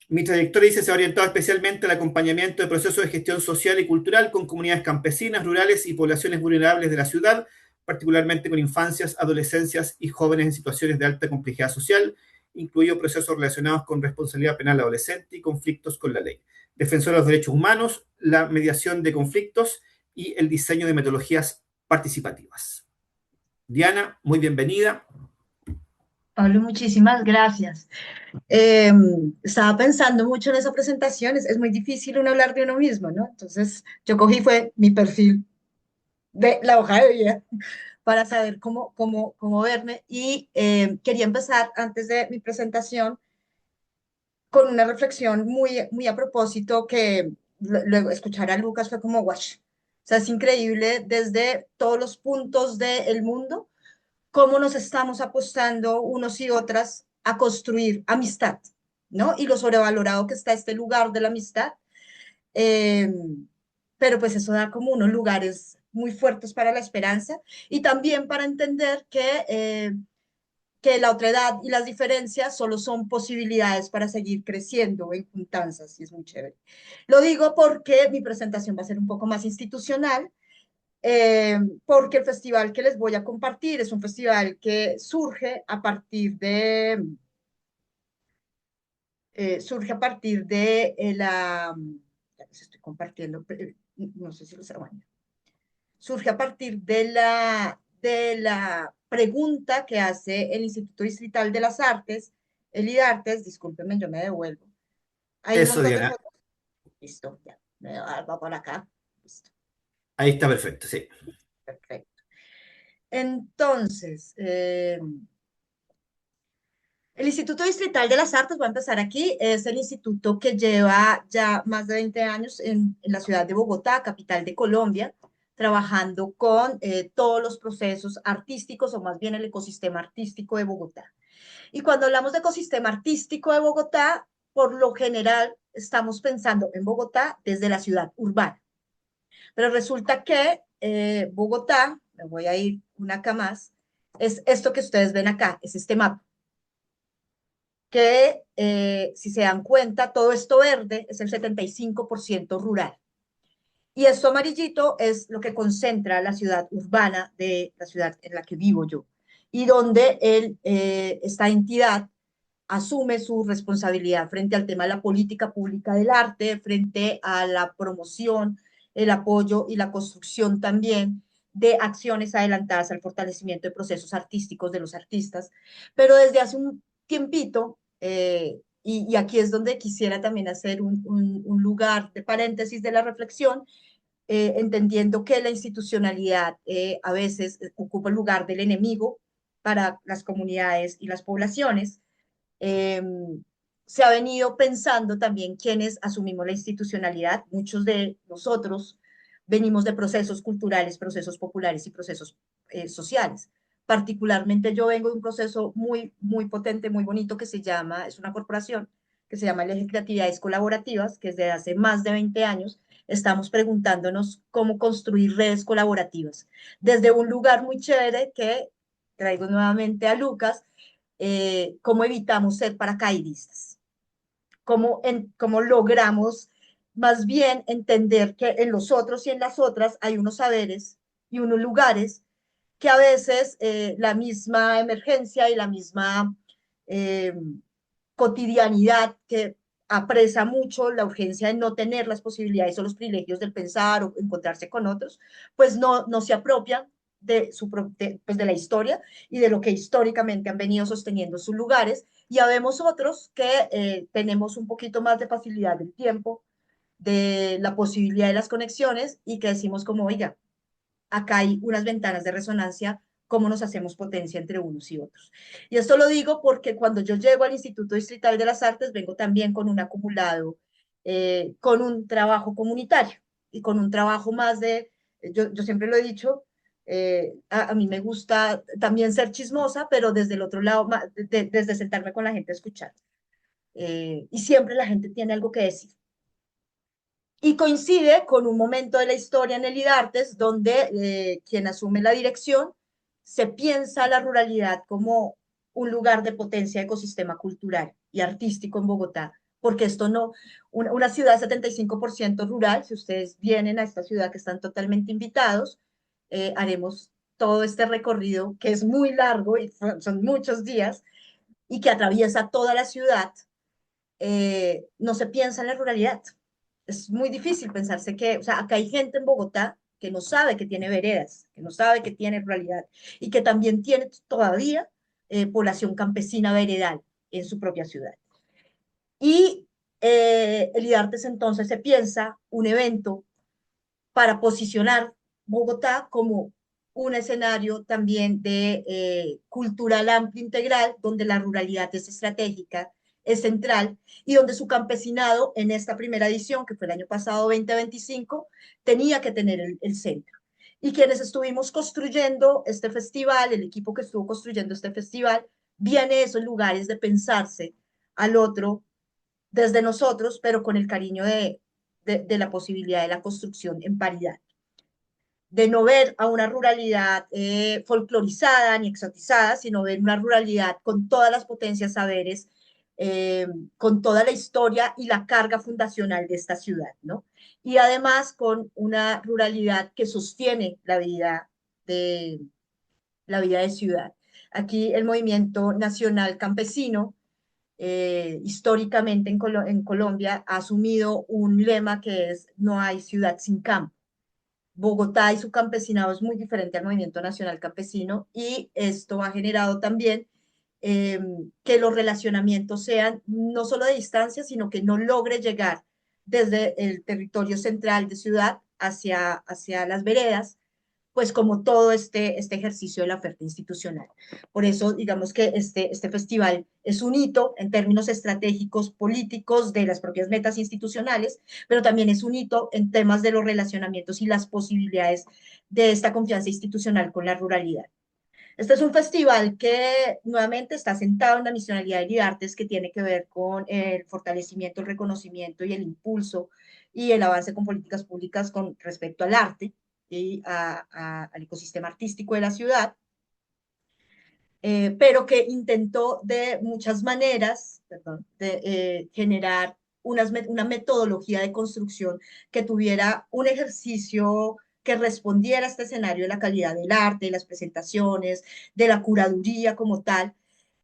Mi trayectoria se ha orientado especialmente al acompañamiento de procesos de gestión social y cultural con comunidades campesinas, rurales y poblaciones vulnerables de la ciudad, particularmente con infancias, adolescencias y jóvenes en situaciones de alta complejidad social, incluidos procesos relacionados con responsabilidad penal adolescente y conflictos con la ley. Defensora de los derechos humanos, la mediación de conflictos y el diseño de metodologías participativas. Diana, muy bienvenida. Pablo, muchísimas gracias. Estaba pensando mucho en esa presentación, es muy difícil uno hablar de uno mismo, ¿no? Entonces, yo cogí fue mi perfil de la hoja de vida para saber cómo verme y quería empezar antes de mi presentación con una reflexión muy a propósito que luego escuchar a Lucas fue como, wash, o sea, es increíble desde todos los puntos del mundo cómo nos estamos apostando unos y otras a construir amistad, ¿no? Y lo sobrevalorado que está este lugar de la amistad. Eh, pero pues eso da como unos lugares muy fuertes para la esperanza y también para entender que la otredad y las diferencias solo son posibilidades para seguir creciendo en juntanzas y es muy chévere. Lo digo porque mi presentación va a ser un poco más institucional, porque el festival que les voy a compartir es un festival que surge a partir de ya les estoy compartiendo, no sé si lo saben, bueno, surge a partir de la pregunta que hace el Instituto Distrital de las Artes, el IDARTES, discúlpenme, yo me devuelvo. Hay un Eso, montón de Diana. fotos. Listo, ya, va por acá. Listo, Ahí está perfecto, sí. perfecto. Entonces, el Instituto Distrital de las Artes, voy a empezar aquí, es el instituto que lleva ya más de 20 años en la ciudad de Bogotá, capital de Colombia, trabajando con todos los procesos artísticos o más bien el ecosistema artístico de Bogotá. Y cuando hablamos de ecosistema artístico de Bogotá, por lo general estamos pensando en Bogotá desde la ciudad urbana. Pero resulta que Bogotá, me voy a ir una acá más, es esto que ustedes ven acá, es este mapa que si se dan cuenta, todo esto verde es el 75% rural. Y esto amarillito es lo que concentra la ciudad urbana de la ciudad en la que vivo yo y donde esta entidad asume su responsabilidad frente al tema de la política pública del arte, frente a la promoción, el apoyo y la construcción también de acciones adelantadas al fortalecimiento de procesos artísticos de los artistas. Pero desde hace un tiempito, y aquí es donde quisiera también hacer un lugar de paréntesis de la reflexión, entendiendo que la institucionalidad a veces ocupa el lugar del enemigo para las comunidades y las poblaciones. eh, Se ha venido pensando también quienes asumimos la institucionalidad. Muchos de nosotros venimos de procesos culturales, procesos populares y procesos sociales. Particularmente yo vengo de un proceso muy, muy potente, muy bonito que se llama, es una corporación que se llama el Eje Creatividades Colaborativas, que desde hace más de 20 años estamos preguntándonos cómo construir redes colaborativas. Desde un lugar muy chévere que traigo nuevamente a Lucas, cómo evitamos ser paracaidistas, cómo logramos más bien entender que en los otros y en las otras hay unos saberes y unos lugares que a veces la misma emergencia y la misma eh, cotidianidad que apresa mucho la urgencia de no tener las posibilidades o los privilegios del pensar o encontrarse con otros, pues no se apropian pues de la historia y de lo que históricamente han venido sosteniendo sus lugares. Y habemos otros que tenemos un poquito más de facilidad del tiempo, de la posibilidad de las conexiones y que decimos como, oiga, acá hay unas ventanas de resonancia, cómo nos hacemos potencia entre unos y otros. Y esto lo digo porque cuando yo llego al Instituto Distrital de las Artes, vengo también con un acumulado, con un trabajo comunitario y con un trabajo más de, yo siempre lo he dicho, a mí me gusta también ser chismosa, pero desde el otro lado, desde sentarme con la gente a escuchar. Y siempre la gente tiene algo que decir y coincide con un momento de la historia en el IDARTES donde quien asume la dirección se piensa la ruralidad como un lugar de potencia de ecosistema cultural y artístico en Bogotá, porque esto no, una ciudad 75% rural, si ustedes vienen a esta ciudad que están totalmente invitados, haremos todo este recorrido que es muy largo y son muchos días y que atraviesa toda la ciudad, no se piensa en la ruralidad. Es muy difícil pensarse que, o sea, acá hay gente en Bogotá que no sabe que tiene veredas, que no sabe que tiene ruralidad y que también tiene todavía población campesina veredal en su propia ciudad. Y el IDARTES entonces se piensa un evento para posicionar Bogotá como un escenario también de cultural amplio integral, donde la ruralidad es estratégica, es central, y donde su campesinado en esta primera edición, que fue el año pasado 2025, tenía que tener el centro. Y quienes estuvimos construyendo este festival, el equipo que estuvo construyendo este festival, viene de esos lugares de pensarse al otro desde nosotros, pero con el cariño de la posibilidad de la construcción en paridad, de no ver a una ruralidad folclorizada ni exotizada, sino ver una ruralidad con todas las potencias, saberes, con toda la historia y la carga fundacional de esta ciudad, ¿no? Y además con una ruralidad que sostiene la vida de ciudad. Aquí el movimiento nacional campesino, históricamente en Colombia, ha asumido un lema que es no hay ciudad sin campo. Bogotá y su campesinado es muy diferente al movimiento nacional campesino y esto ha generado también eh, que los relacionamientos sean no solo de distancia, sino que no logre llegar desde el territorio central de ciudad hacia las veredas, pues como todo este ejercicio de la oferta institucional. Por eso, digamos que este festival es un hito en términos estratégicos, políticos, de las propias metas institucionales, pero también es un hito en temas de los relacionamientos y las posibilidades de esta confianza institucional con la ruralidad. Este es un festival que nuevamente está sentado en la misionalidad de IDARTES, que tiene que ver con el fortalecimiento, el reconocimiento y el impulso y el avance con políticas públicas con respecto al arte y al ecosistema artístico de la ciudad, pero que intentó de muchas maneras, perdón, de generar una metodología de construcción que tuviera un ejercicio que respondiera a este escenario de la calidad del arte, de las presentaciones, de la curaduría como tal,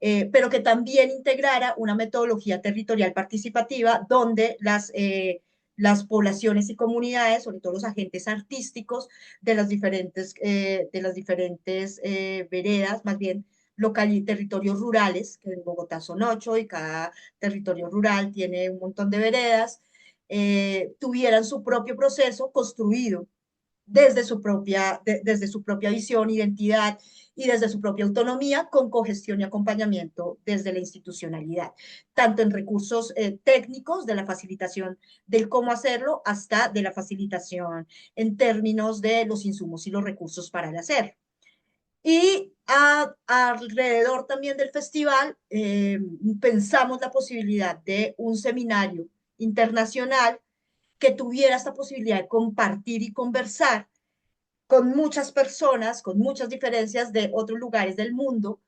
pero que también integrara una metodología territorial participativa donde las poblaciones y comunidades, sobre todo los agentes artísticos de las diferentes veredas, más bien territorios rurales, que en Bogotá son 8 y cada territorio rural tiene un montón de veredas, tuvieran su propio proceso construido desde su propia visión, identidad y desde su propia autonomía, con cogestión y acompañamiento desde la institucionalidad, tanto en recursos técnicos de la facilitación del cómo hacerlo, hasta de la facilitación en términos de los insumos y los recursos para el hacer. Y alrededor también del festival pensamos la posibilidad de un seminario internacional que tuviera esta posibilidad de compartir y conversar con muchas personas, con muchas diferencias de otros lugares del mundo,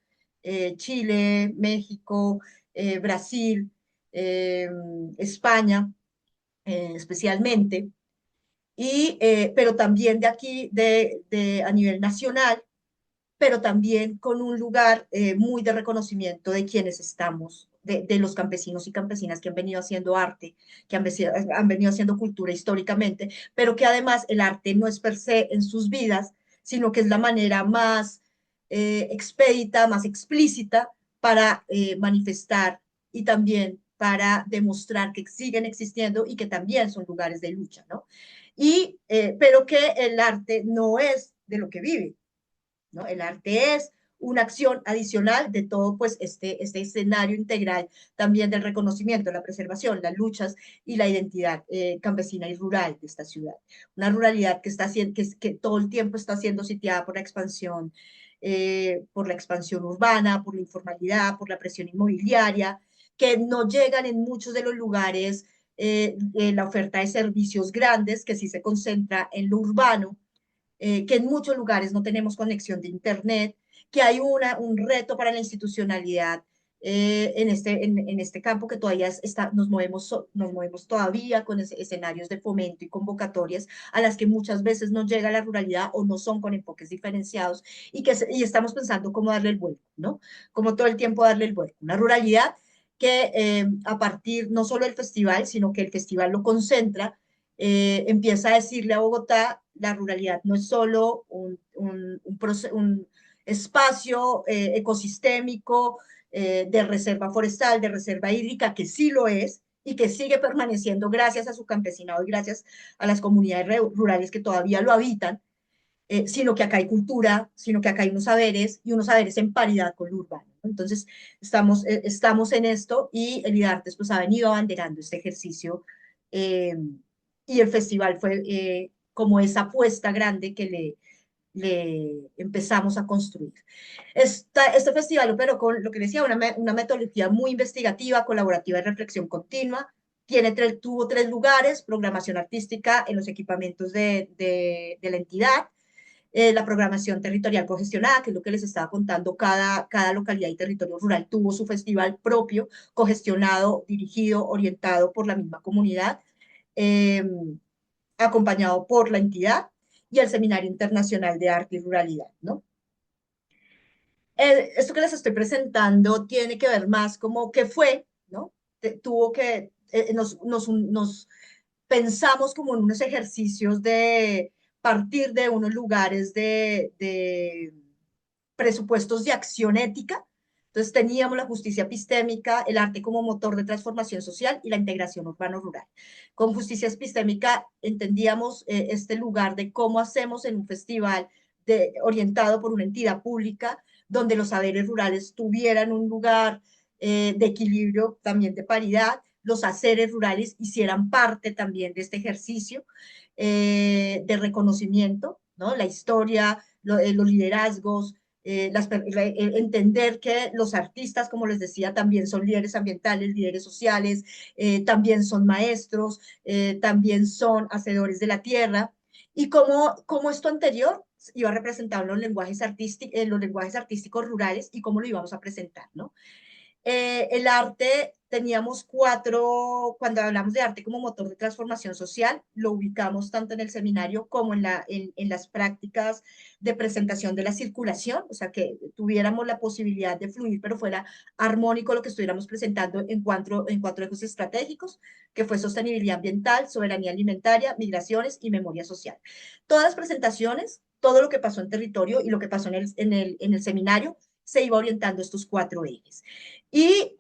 Chile, México, Brasil, eh, España especialmente, pero también de aquí, a nivel nacional, pero también con un lugar muy de reconocimiento de quienes estamos, de los campesinos y campesinas que han venido haciendo arte, que han venido haciendo cultura históricamente, pero que además el arte no es per se en sus vidas, sino que es la manera más expedita, más explícita para manifestar y también para demostrar que siguen existiendo y que también son lugares de lucha, ¿no? Pero que el arte no es de lo que vive, ¿no? El arte es una acción adicional de todo pues este escenario integral también del reconocimiento, la preservación, las luchas y la identidad campesina y rural de esta ciudad. Una ruralidad que todo el tiempo está siendo sitiada por la expansión urbana, por la informalidad, por la presión inmobiliaria, que no llegan en muchos de los lugares la oferta de servicios grandes, que sí se concentra en lo urbano, que en muchos lugares no tenemos conexión de Internet, que hay un reto para la institucionalidad en este campo que todavía nos movemos todavía con escenarios de fomento y convocatorias a las que muchas veces no llega la ruralidad o no son con enfoques diferenciados y estamos pensando cómo darle el vuelco, ¿no? Como todo el tiempo darle el vuelco. Una ruralidad que a partir no solo del festival, sino que el festival lo concentra, empieza a decirle a Bogotá, la ruralidad no es solo un espacio ecosistémico de reserva forestal, de reserva hídrica, que sí lo es y que sigue permaneciendo gracias a su campesinado y gracias a las comunidades rurales que todavía lo habitan, sino que acá hay cultura, sino que acá hay unos saberes en paridad con lo urbano. Entonces, estamos en esto y el IDARTES pues ha venido abanderando este ejercicio eh, y el festival fue como esa apuesta grande que le empezamos a construir. Este festival operó con lo que decía, una metodología muy investigativa, colaborativa y reflexión continua. Tuvo 3 lugares: programación artística en los equipamientos de la entidad, la programación territorial cogestionada, que es lo que les estaba contando, cada localidad y territorio rural tuvo su festival propio, cogestionado, dirigido, orientado por la misma comunidad, eh, acompañado por la entidad, y el Seminario Internacional de Arte y Ruralidad, ¿no? Esto que les estoy presentando tiene que ver más como qué fue, ¿no? Tuvo que, nos pensamos como en unos ejercicios de partir de unos lugares de presupuestos de acción ética. Entonces teníamos la justicia epistémica, el arte como motor de transformación social y la integración urbano-rural. Con justicia epistémica entendíamos este lugar de cómo hacemos en un festival orientado por una entidad pública donde los saberes rurales tuvieran un lugar de equilibrio, también de paridad, los haceres rurales hicieran parte también de este ejercicio de reconocimiento, ¿no? La historia, los liderazgos, entender que los artistas, como les decía, también son líderes ambientales, líderes sociales, también son maestros, también son hacedores de la tierra, y cómo esto anterior iba a representar los lenguajes artísticos rurales y cómo lo íbamos a presentar, ¿no? El arte, teníamos 4, cuando hablamos de arte como motor de transformación social, lo ubicamos tanto en el seminario como en las prácticas de presentación de la circulación, o sea, que tuviéramos la posibilidad de fluir, pero fuera armónico lo que estuviéramos presentando en cuatro ejes estratégicos, que fue sostenibilidad ambiental, soberanía alimentaria, migraciones y memoria social. Todas las presentaciones, todo lo que pasó en territorio y lo que pasó en el seminario, se iba orientando estos 4 ejes. Y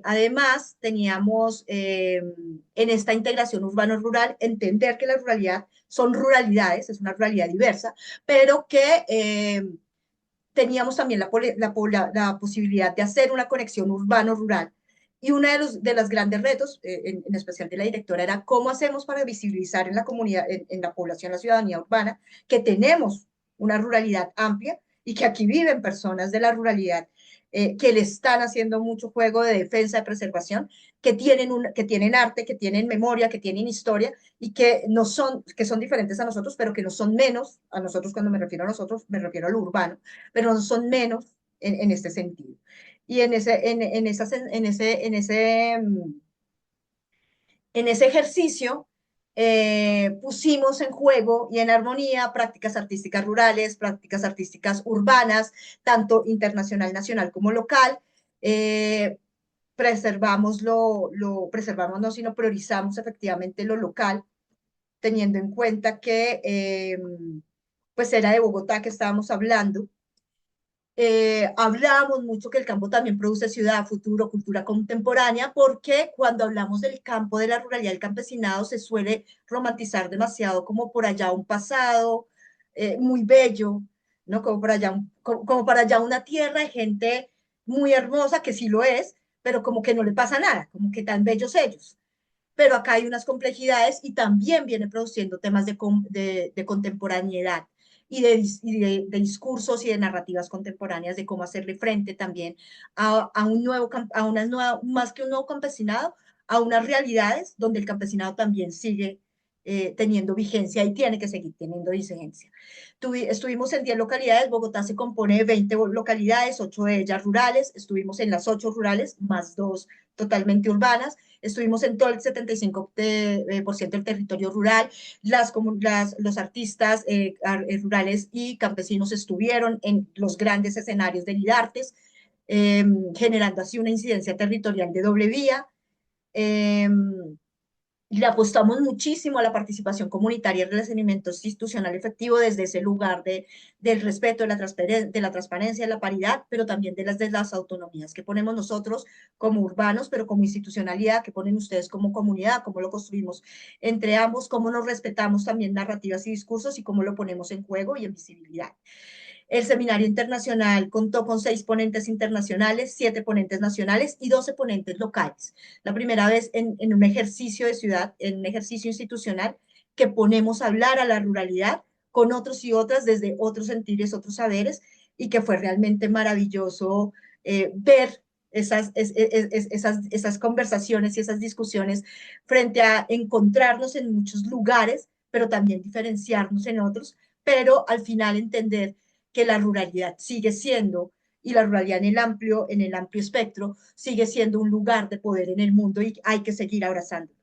además teníamos en esta integración urbano-rural entender que la ruralidad son ruralidades, es una ruralidad diversa, pero que teníamos también la posibilidad de hacer una conexión urbano-rural. Y uno de los grandes retos, en especial de la directora, era cómo hacemos para visibilizar en la comunidad, en la población, la ciudadanía urbana, que tenemos una ruralidad amplia y que aquí viven personas de la ruralidad que le están haciendo mucho juego de defensa, de preservación, que tienen arte, que tienen memoria, que tienen historia y que no son, que son diferentes a nosotros, pero que no son menos a nosotros. Cuando me refiero a nosotros, me refiero a lo urbano, pero no son menos en este sentido. Y en ese ejercicio pusimos en juego y en armonía prácticas artísticas rurales, prácticas artísticas urbanas, tanto internacional, nacional como local. Eh, preservamos no, sino priorizamos efectivamente lo local, teniendo en cuenta que pues era de Bogotá que estábamos hablando. Hablamos mucho que el campo también produce ciudad, futuro, cultura contemporánea, porque cuando hablamos del campo, de la ruralidad, del campesinado, se suele romantizar demasiado como por allá un pasado muy bello, ¿no? Como por allá, como para allá una tierra de gente muy hermosa, que sí lo es, pero como que no le pasa nada, como que tan bellos ellos. Pero acá hay unas complejidades y también viene produciendo temas de contemporaneidad de discursos y de narrativas contemporáneas de cómo hacerle frente también a un nuevo, a una nueva, más que un nuevo campesinado, a unas realidades donde el campesinado también sigue teniendo vigencia y tiene que seguir teniendo vigencia. Estuvimos en 10 localidades, Bogotá se compone de 20 localidades, 8 de ellas rurales, estuvimos en las 8 rurales, más 2 totalmente urbanas, estuvimos en todo el 75% del territorio rural, los artistas rurales y campesinos estuvieron en los grandes escenarios del IDARTES, generando así una incidencia territorial de doble vía. Eh, Le apostamos muchísimo a la participación comunitaria y el relacionamiento institucional efectivo desde ese lugar del respeto, de la transparencia, de la paridad, pero también de las autonomías que ponemos nosotros como urbanos, pero como institucionalidad, que ponen ustedes como comunidad, cómo lo construimos entre ambos, cómo nos respetamos también narrativas y discursos y cómo lo ponemos en juego y en visibilidad. El seminario internacional contó con 6 ponentes internacionales, 7 ponentes nacionales y 12 ponentes locales. La primera vez en un ejercicio de ciudad, en un ejercicio institucional, que ponemos a hablar a la ruralidad con otros y otras desde otros sentidos, otros saberes, y que fue realmente maravilloso ver esas conversaciones y esas discusiones frente a encontrarnos en muchos lugares, pero también diferenciarnos en otros, pero al final entender que la ruralidad sigue siendo, y la ruralidad en el amplio espectro, sigue siendo un lugar de poder en el mundo y hay que seguir abrazándolo.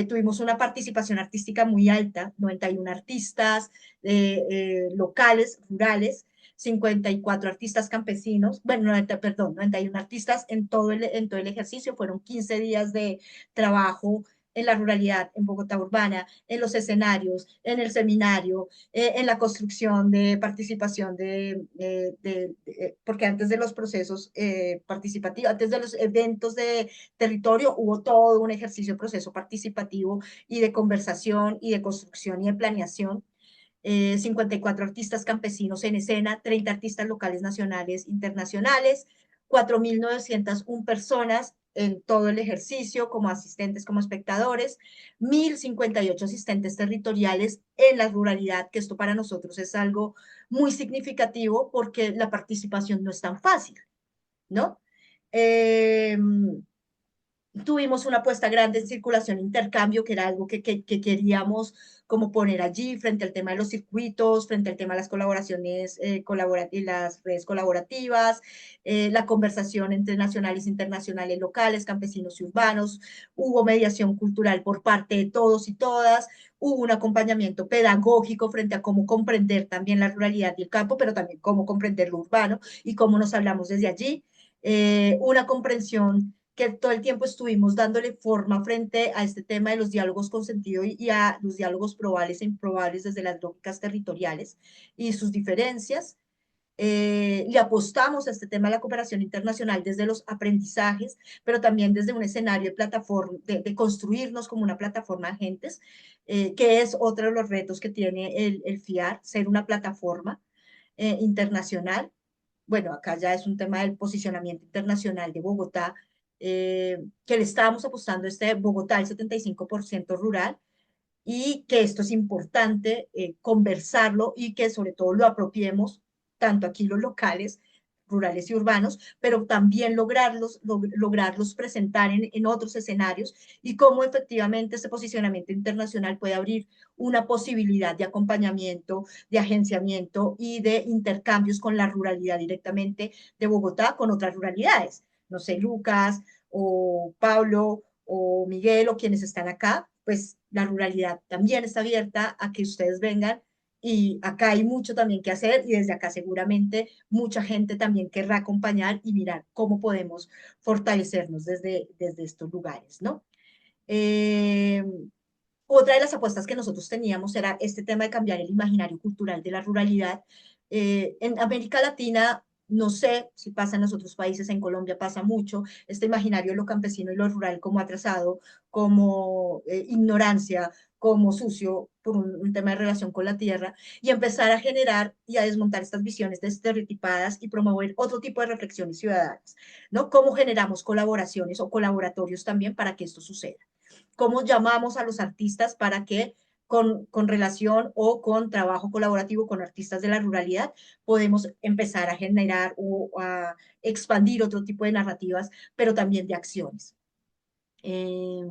Tuvimos una participación artística muy alta, 91 artistas locales, rurales, 54 artistas campesinos, bueno, 91 artistas en todo el ejercicio, fueron 15 días de trabajo en la ruralidad, en Bogotá urbana, en los escenarios, en el seminario, en la construcción de participación porque antes de los procesos participativos, antes de los eventos de territorio, hubo todo un ejercicio, proceso participativo y de conversación y de construcción y de planeación. 54 artistas campesinos en escena, 30 artistas locales, nacionales, internacionales, 4.901 personas en todo el ejercicio, como asistentes, como espectadores, 1.058 asistentes territoriales en la ruralidad, que esto para nosotros es algo muy significativo porque la participación no es tan fácil, ¿no? Eh, Tuvimos una apuesta grande en circulación e intercambio, que era algo que queríamos como poner allí frente al tema de los circuitos, frente al tema de las colaboraciones y las redes colaborativas, la conversación entre nacionales, internacionales, locales, campesinos y urbanos. Hubo mediación cultural por parte de todos y todas. Hubo un acompañamiento pedagógico frente a cómo comprender también la ruralidad y el campo, pero también cómo comprender lo urbano y cómo nos hablamos desde allí. Una comprensión que todo el tiempo estuvimos dándole forma frente a este tema de los diálogos con sentido y a los diálogos probables e improbables desde las lógicas territoriales y sus diferencias. Le apostamos a este tema de la cooperación internacional desde los aprendizajes, pero también desde un escenario de plataforma, de construirnos como una plataforma de agentes, que es otro de los retos que tiene el FIAR, ser una plataforma internacional. Bueno, acá ya es un tema del posicionamiento internacional de Bogotá, que le estábamos apostando Bogotá, el 75% rural, y que esto es importante conversarlo y que sobre todo lo apropiemos tanto aquí los locales, rurales y urbanos, pero también lograrlos presentar en otros escenarios y cómo efectivamente este posicionamiento internacional puede abrir una posibilidad de acompañamiento, de agenciamiento y de intercambios con la ruralidad directamente de Bogotá con otras ruralidades. No sé, Lucas o Pablo o Miguel o quienes están acá, pues la ruralidad también está abierta a que ustedes vengan y acá hay mucho también que hacer y desde acá seguramente mucha gente también querrá acompañar y mirar cómo podemos fortalecernos desde estos lugares, ¿no? Eh, Otra de las apuestas que nosotros teníamos era este tema de cambiar el imaginario cultural de la ruralidad. En América Latina, no sé si pasa en los otros países, en Colombia pasa mucho, este imaginario de lo campesino y lo rural como atrasado, como ignorancia, como sucio por un tema de relación con la tierra, y empezar a generar y a desmontar estas visiones estereotipadas y promover otro tipo de reflexiones ciudadanas, ¿no? ¿Cómo generamos colaboraciones o colaboratorios también para que esto suceda? ¿Cómo llamamos a los artistas para que con relación o con trabajo colaborativo con artistas de la ruralidad podemos empezar a generar o a expandir otro tipo de narrativas, pero también de acciones? Eh,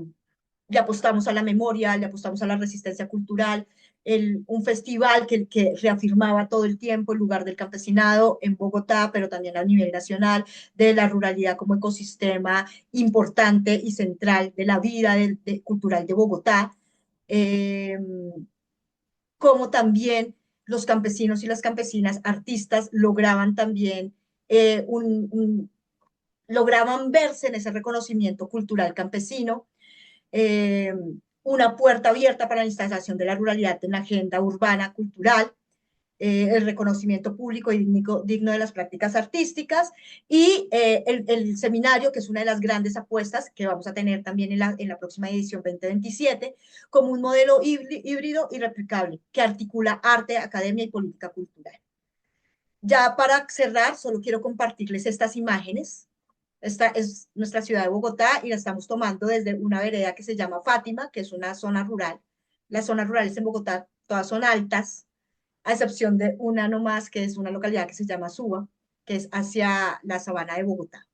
Le apostamos a la memoria, le apostamos a la resistencia cultural, un festival que reafirmaba todo el tiempo el lugar del campesinado en Bogotá, pero también a nivel nacional, de la ruralidad como ecosistema importante y central de la vida cultural de Bogotá, eh, como también los campesinos y las campesinas artistas lograban también lograban verse en ese reconocimiento cultural campesino, eh, una puerta abierta para la instalación de la ruralidad en la agenda urbana cultural, el reconocimiento público y digno de las prácticas artísticas y el seminario, que es una de las grandes apuestas que vamos a tener también en la próxima edición 2027, como un modelo híbrido y replicable que articula arte, academia y política cultural. Ya para cerrar, solo quiero compartirles estas imágenes. Esta es nuestra ciudad de Bogotá y la estamos tomando desde una vereda que se llama Fátima, que es una zona rural. Las zonas rurales en Bogotá todas son altas, a excepción de una nomás, que es una localidad que se llama Suba, que es hacia la sabana de Bogotá.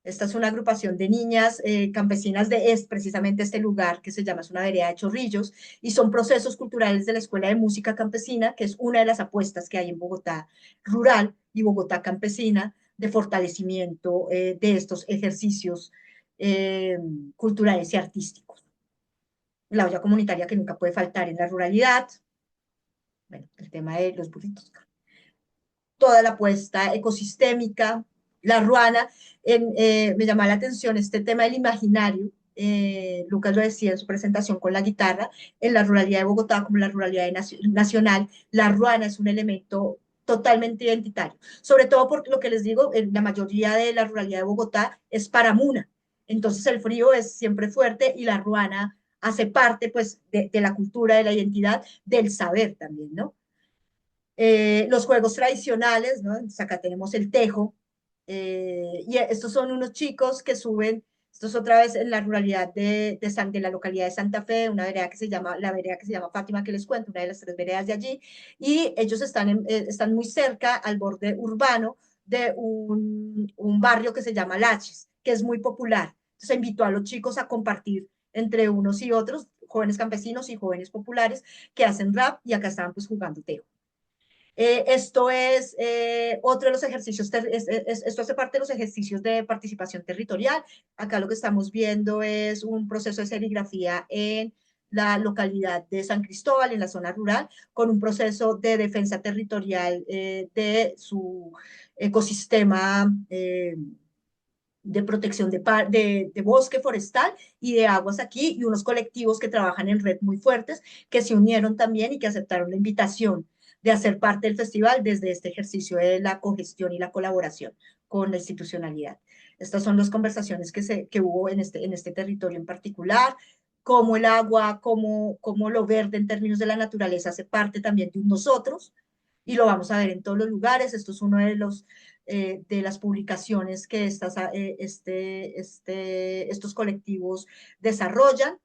Esta es una agrupación de niñas campesinas de precisamente este lugar que se llama, es una vereda de Chorrillos, y son procesos culturales de la Escuela de Música Campesina, que es una de las apuestas que hay en Bogotá rural y Bogotá campesina de fortalecimiento de estos ejercicios culturales y artísticos. La olla comunitaria que nunca puede faltar en la ruralidad, bueno, el tema de los burritos, toda la apuesta ecosistémica, la ruana. Me llama la atención este tema del imaginario. Lucas lo decía en su presentación con la guitarra, en la ruralidad de Bogotá como en la ruralidad nacional, la ruana es un elemento totalmente identitario, sobre todo por lo que les digo, en la mayoría de la ruralidad de Bogotá es paramuna, entonces el frío es siempre fuerte y la ruana hace parte pues de la cultura, de la identidad, del saber también, ¿no? Los juegos tradicionales, ¿no? Entonces acá tenemos el tejo, y estos son unos chicos que suben, esto es otra vez en la ruralidad de la localidad de Santa Fe, una vereda que se llama, la vereda que se llama Fátima, que les cuento, una de las tres veredas de allí, y ellos están muy cerca al borde urbano de un barrio que se llama Laches, que es muy popular. Entonces invitó a los chicos a compartir entre unos y otros, jóvenes campesinos y jóvenes populares que hacen rap, y acá estaban pues jugando tejo. Esto es otro de los ejercicios, esto hace parte de los ejercicios de participación territorial. Acá lo que estamos viendo es un proceso de serigrafía en la localidad de San Cristóbal, en la zona rural, con un proceso de defensa territorial de su ecosistema de protección de bosque forestal y de aguas aquí, y unos colectivos que trabajan en red muy fuertes, que se unieron también y que aceptaron la invitación de hacer parte del festival desde este ejercicio de la cogestión y la colaboración con la institucionalidad. Estas son las conversaciones que hubo en este territorio en particular, cómo el agua, cómo lo verde en términos de la naturaleza hace parte también de un nosotros, y lo vamos a ver en todos los lugares. Esto es uno de las publicaciones que estos colectivos desarrollan.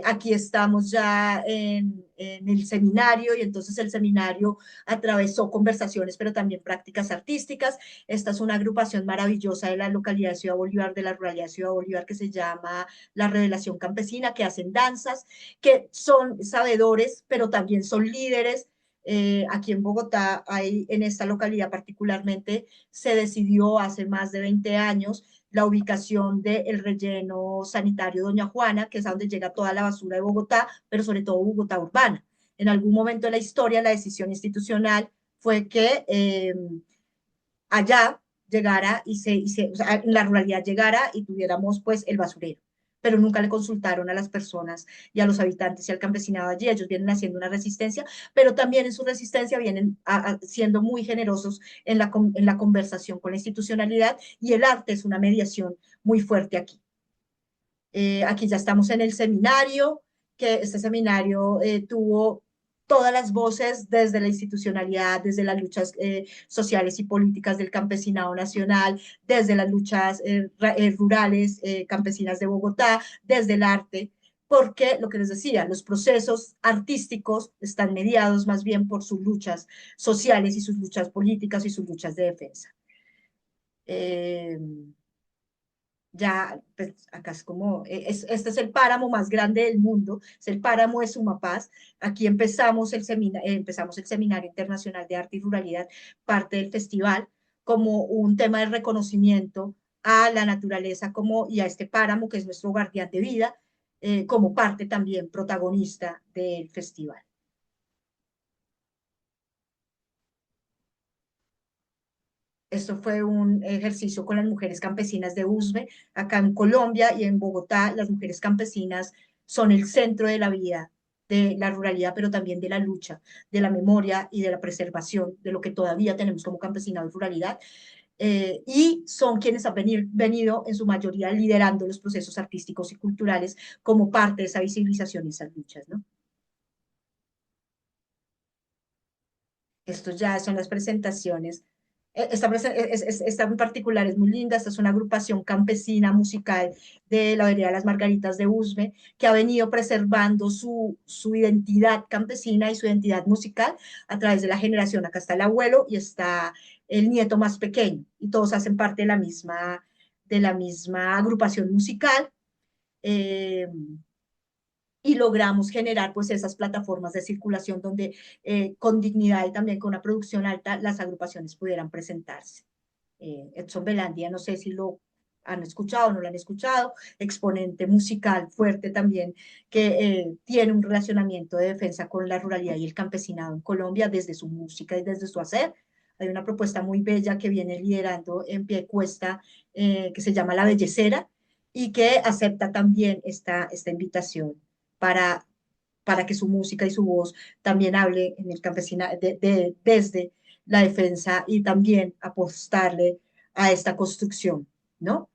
Aquí estamos ya en el seminario y entonces el seminario atravesó conversaciones, pero también prácticas artísticas. Esta es una agrupación maravillosa de la localidad de Ciudad Bolívar, de la ruralidad de Ciudad Bolívar, que se llama La Revelación Campesina, que hacen danzas, que son sabedores, pero también son líderes. Aquí en Bogotá, hay, en esta localidad particularmente, se decidió hace más de 20 años la ubicación del relleno sanitario Doña Juana, que es a donde llega toda la basura de Bogotá, pero sobre todo Bogotá urbana. En algún momento de la historia, la decisión institucional fue que allá llegara o sea, en la ruralidad llegara y tuviéramos pues el basurero. Pero nunca le consultaron a las personas y a los habitantes y al campesinado allí. Ellos vienen haciendo una resistencia, pero también en su resistencia vienen siendo muy generosos en la conversación con la institucionalidad y el arte es una mediación muy fuerte aquí. Aquí ya estamos en el seminario, que este seminario tuvo todas las voces desde la institucionalidad, desde las luchas sociales y políticas del campesinado nacional, desde las luchas rurales campesinas de Bogotá, desde el arte, porque lo que les decía, los procesos artísticos están mediados más bien por sus luchas sociales y sus luchas políticas y sus luchas de defensa. Eh, ya, pues acá es como, este es el páramo más grande del mundo, es el páramo de Sumapaz. Aquí empezamos el Seminario Internacional de Arte y Ruralidad, parte del festival, como un tema de reconocimiento a la naturaleza como, y a este páramo que es nuestro guardián de vida, como parte también protagonista del festival. Esto fue un ejercicio con las mujeres campesinas de Usme, acá en Colombia y en Bogotá. Las mujeres campesinas son el centro de la vida, de la ruralidad, pero también de la lucha, de la memoria y de la preservación de lo que todavía tenemos como campesinado y ruralidad. Y son quienes han venido en su mayoría liderando los procesos artísticos y culturales como parte de esa visibilización y esas luchas, ¿no? Estos ya son las presentaciones. Esta en particular es muy linda. Esta es una agrupación campesina musical de la Vereda de las Margaritas de Usme, que ha venido preservando su identidad campesina y su identidad musical a través de la generación. Acá está el abuelo y está el nieto más pequeño, y todos hacen parte de la misma agrupación musical. Eh, y logramos generar pues esas plataformas de circulación donde con dignidad y también con una producción alta las agrupaciones pudieran presentarse. Edson Belandia, no sé si lo han escuchado o no lo han escuchado, exponente musical fuerte también, que tiene un relacionamiento de defensa con la ruralidad y el campesinado en Colombia desde su música y desde su hacer. Hay una propuesta muy bella que viene liderando en pie cuesta, que se llama La Bellecera, y que acepta también esta invitación para, para que su música y su voz también hable en el campesina desde la defensa y también apostarle a esta construcción, ¿no?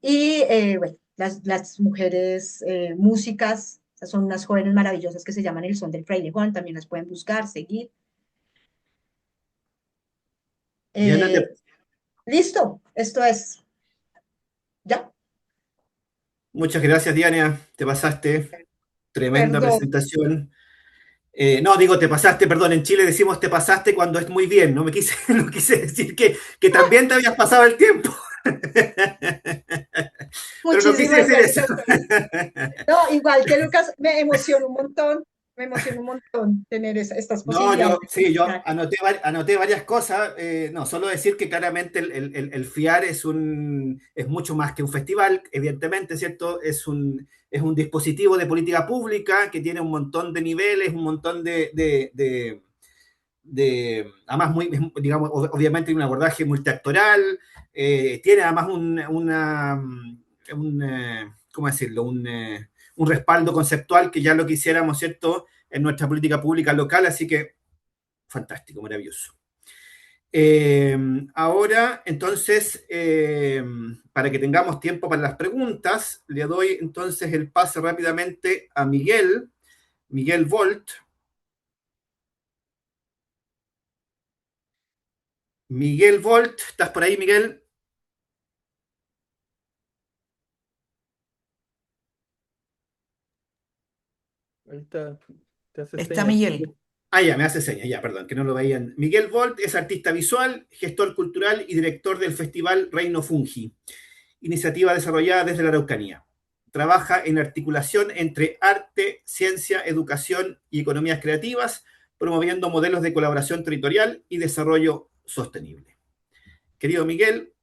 Y bueno, las mujeres músicas, son unas jóvenes maravillosas que se llaman El Son del Fraile Juan, también las pueden buscar, seguir. Diana, Eh, Listo, esto es, ya, muchas gracias, Diana. Te pasaste. Tremenda perdón. presentación. No, digo, te pasaste, perdón, en Chile decimos te pasaste cuando es muy bien, no me quise, no quise decir que también te habías pasado el tiempo. Pero no quise Muchísimas decir eso. gracias. No, igual que Lucas, me emociona un montón tener estas No, posibilidades yo de sí, yo comunicar. anoté varias cosas. No, solo decir que claramente el FIAR es mucho más que un festival, evidentemente, ¿cierto? Es un dispositivo de política pública que tiene un montón de niveles, un montón además, muy, digamos, obviamente un abordaje multiactoral, tiene además ¿cómo decirlo? Un respaldo conceptual que ya lo quisiéramos, ¿cierto? En nuestra política pública local, así que fantástico, maravilloso. Ahora, entonces, para que tengamos tiempo para las preguntas, le doy entonces el pase rápidamente a Miguel Volt. Miguel Volt, ¿estás por ahí, Miguel? Ahí está, te hace Está señas. Miguel. Ah, ya, me hace señas, ya, perdón, que no lo veían. Miguel Volt es artista visual, gestor cultural y director del Festival Reino Fungi, iniciativa desarrollada desde la Araucanía. Trabaja en articulación entre arte, ciencia, educación y economías creativas, promoviendo modelos de colaboración territorial y desarrollo sostenible. Querido Miguel,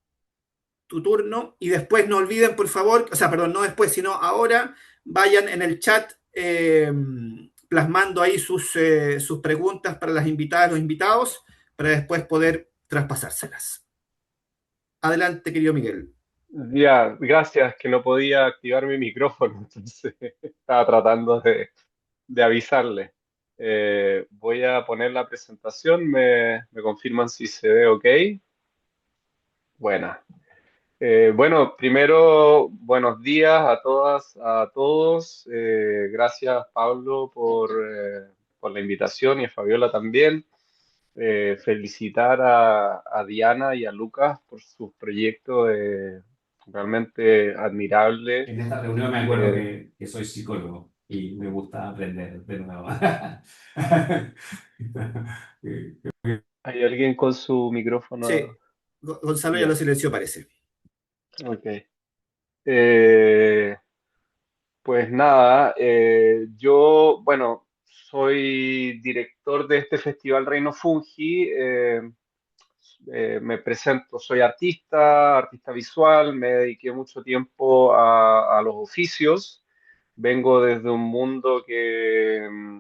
tu turno. Y después no olviden, por favor, o sea, perdón, no después, sino ahora, vayan en el chat plasmando ahí sus preguntas para las invitadas, los invitados, para después poder traspasárselas. Adelante, querido Miguel. Ya, gracias, que no podía activar mi micrófono, entonces estaba tratando de avisarle. Voy a poner la presentación, me confirman si se ve ok. Buena. Bueno, primero, buenos días a todas, a todos. Gracias, Pablo, por la invitación y a Fabiola también. Felicitar a Diana y a Lucas por sus proyectos realmente admirable. En esta reunión me acuerdo que soy psicólogo y me gusta aprender de nuevo. ¿Hay alguien con su micrófono? Sí, Gonzalo ya lo Ya, silenció, parece. ok. Eh, pues nada, yo, bueno, soy director de este Festival Reino Fungi. Me presento, soy artista visual, me dediqué mucho tiempo a los oficios. Vengo desde un mundo que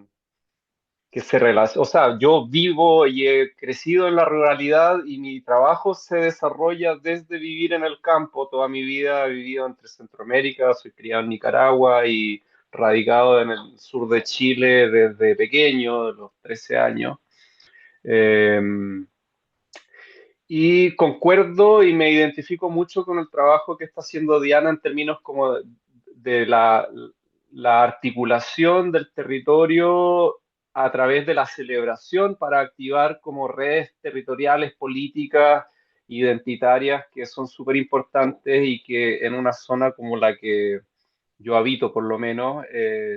se relaciona, o sea, yo vivo y he crecido en la ruralidad y mi trabajo se desarrolla desde vivir en el campo. Toda mi vida he vivido entre Centroamérica, soy criado en Nicaragua y radicado en el sur de Chile desde pequeño, de los 13 años. Eh, y concuerdo y me identifico mucho con el trabajo que está haciendo Diana en términos como de la articulación del territorio a través de la celebración para activar como redes territoriales, políticas, identitarias que son súper importantes y que en una zona como la que yo habito, por lo menos, eh,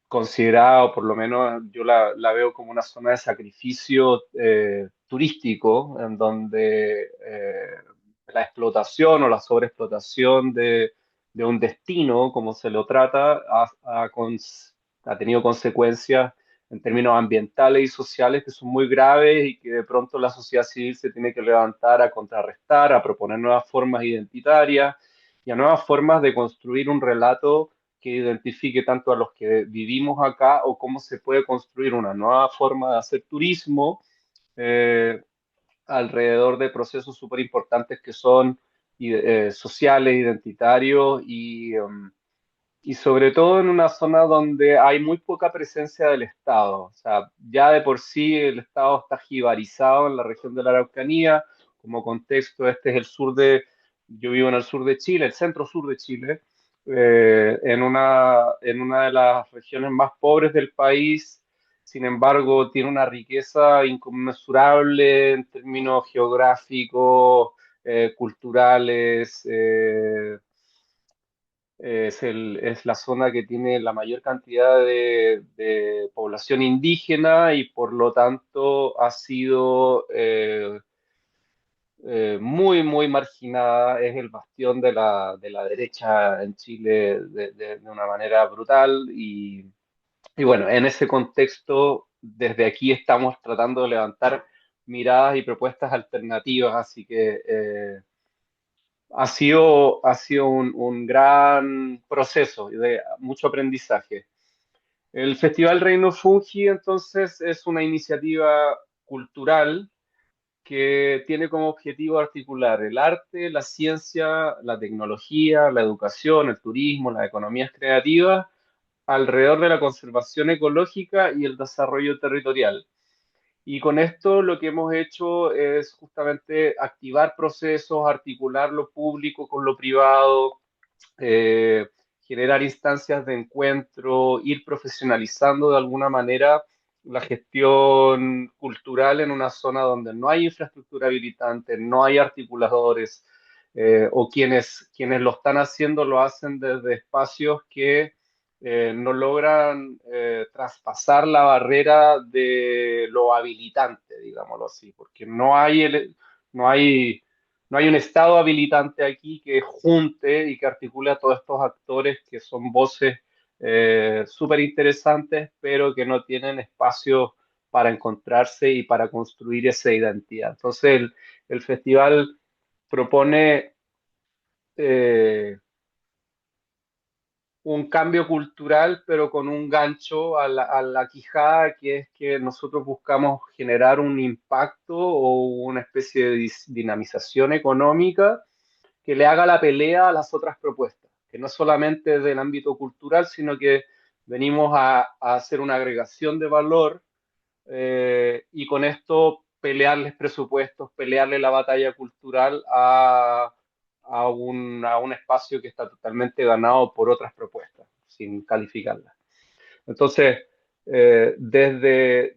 considerada, o por lo menos yo la veo como una zona de sacrificio turístico, en donde la explotación o la sobreexplotación de un destino, como se lo trata, ha tenido consecuencias en términos ambientales y sociales que son muy graves y que de pronto la sociedad civil se tiene que levantar a contrarrestar, a proponer nuevas formas identitarias y a nuevas formas de construir un relato que identifique tanto a los que vivimos acá o cómo se puede construir una nueva forma de hacer turismo eh, alrededor de procesos súper importantes que son sociales, identitarios y sobre todo en una zona donde hay muy poca presencia del Estado. O sea, ya de por sí el Estado está jibarizado en la región de la Araucanía. Como contexto, este es el sur yo vivo en el sur de Chile, el centro sur de Chile, en una de las regiones más pobres del país. Sin embargo, tiene una riqueza inconmensurable en términos geográficos, culturales. Es la zona que tiene la mayor cantidad de población indígena y por lo tanto ha sido muy, muy marginada. Es el bastión de la derecha en Chile de una manera brutal y bueno, en ese contexto, desde aquí estamos tratando de levantar miradas y propuestas alternativas, así que ha sido un gran proceso de mucho aprendizaje. El Festival Reino Fungi, entonces, es una iniciativa cultural que tiene como objetivo articular el arte, la ciencia, la tecnología, la educación, el turismo, las economías creativas alrededor de la conservación ecológica y el desarrollo territorial. Y con esto lo que hemos hecho es justamente activar procesos, articular lo público con lo privado, eh, generar instancias de encuentro, ir profesionalizando de alguna manera la gestión cultural en una zona donde no hay infraestructura habilitante, no hay articuladores, o quienes lo están haciendo lo hacen desde espacios que no logran traspasar la barrera de lo habilitante, digámoslo así, porque no hay, no hay un estado habilitante aquí que junte y que articule a todos estos actores que son voces súper interesantes, pero que no tienen espacio para encontrarse y para construir esa identidad. Entonces, el festival propone eh, un cambio cultural, pero con un gancho a la quijada, que es que nosotros buscamos generar un impacto o una especie de dinamización económica que le haga la pelea a las otras propuestas, que no solamente es del ámbito cultural, sino que venimos a hacer una agregación de valor y con esto pelearles presupuestos, pelearle la batalla cultural a un espacio que está totalmente ganado por otras propuestas, sin calificarlas. Entonces, desde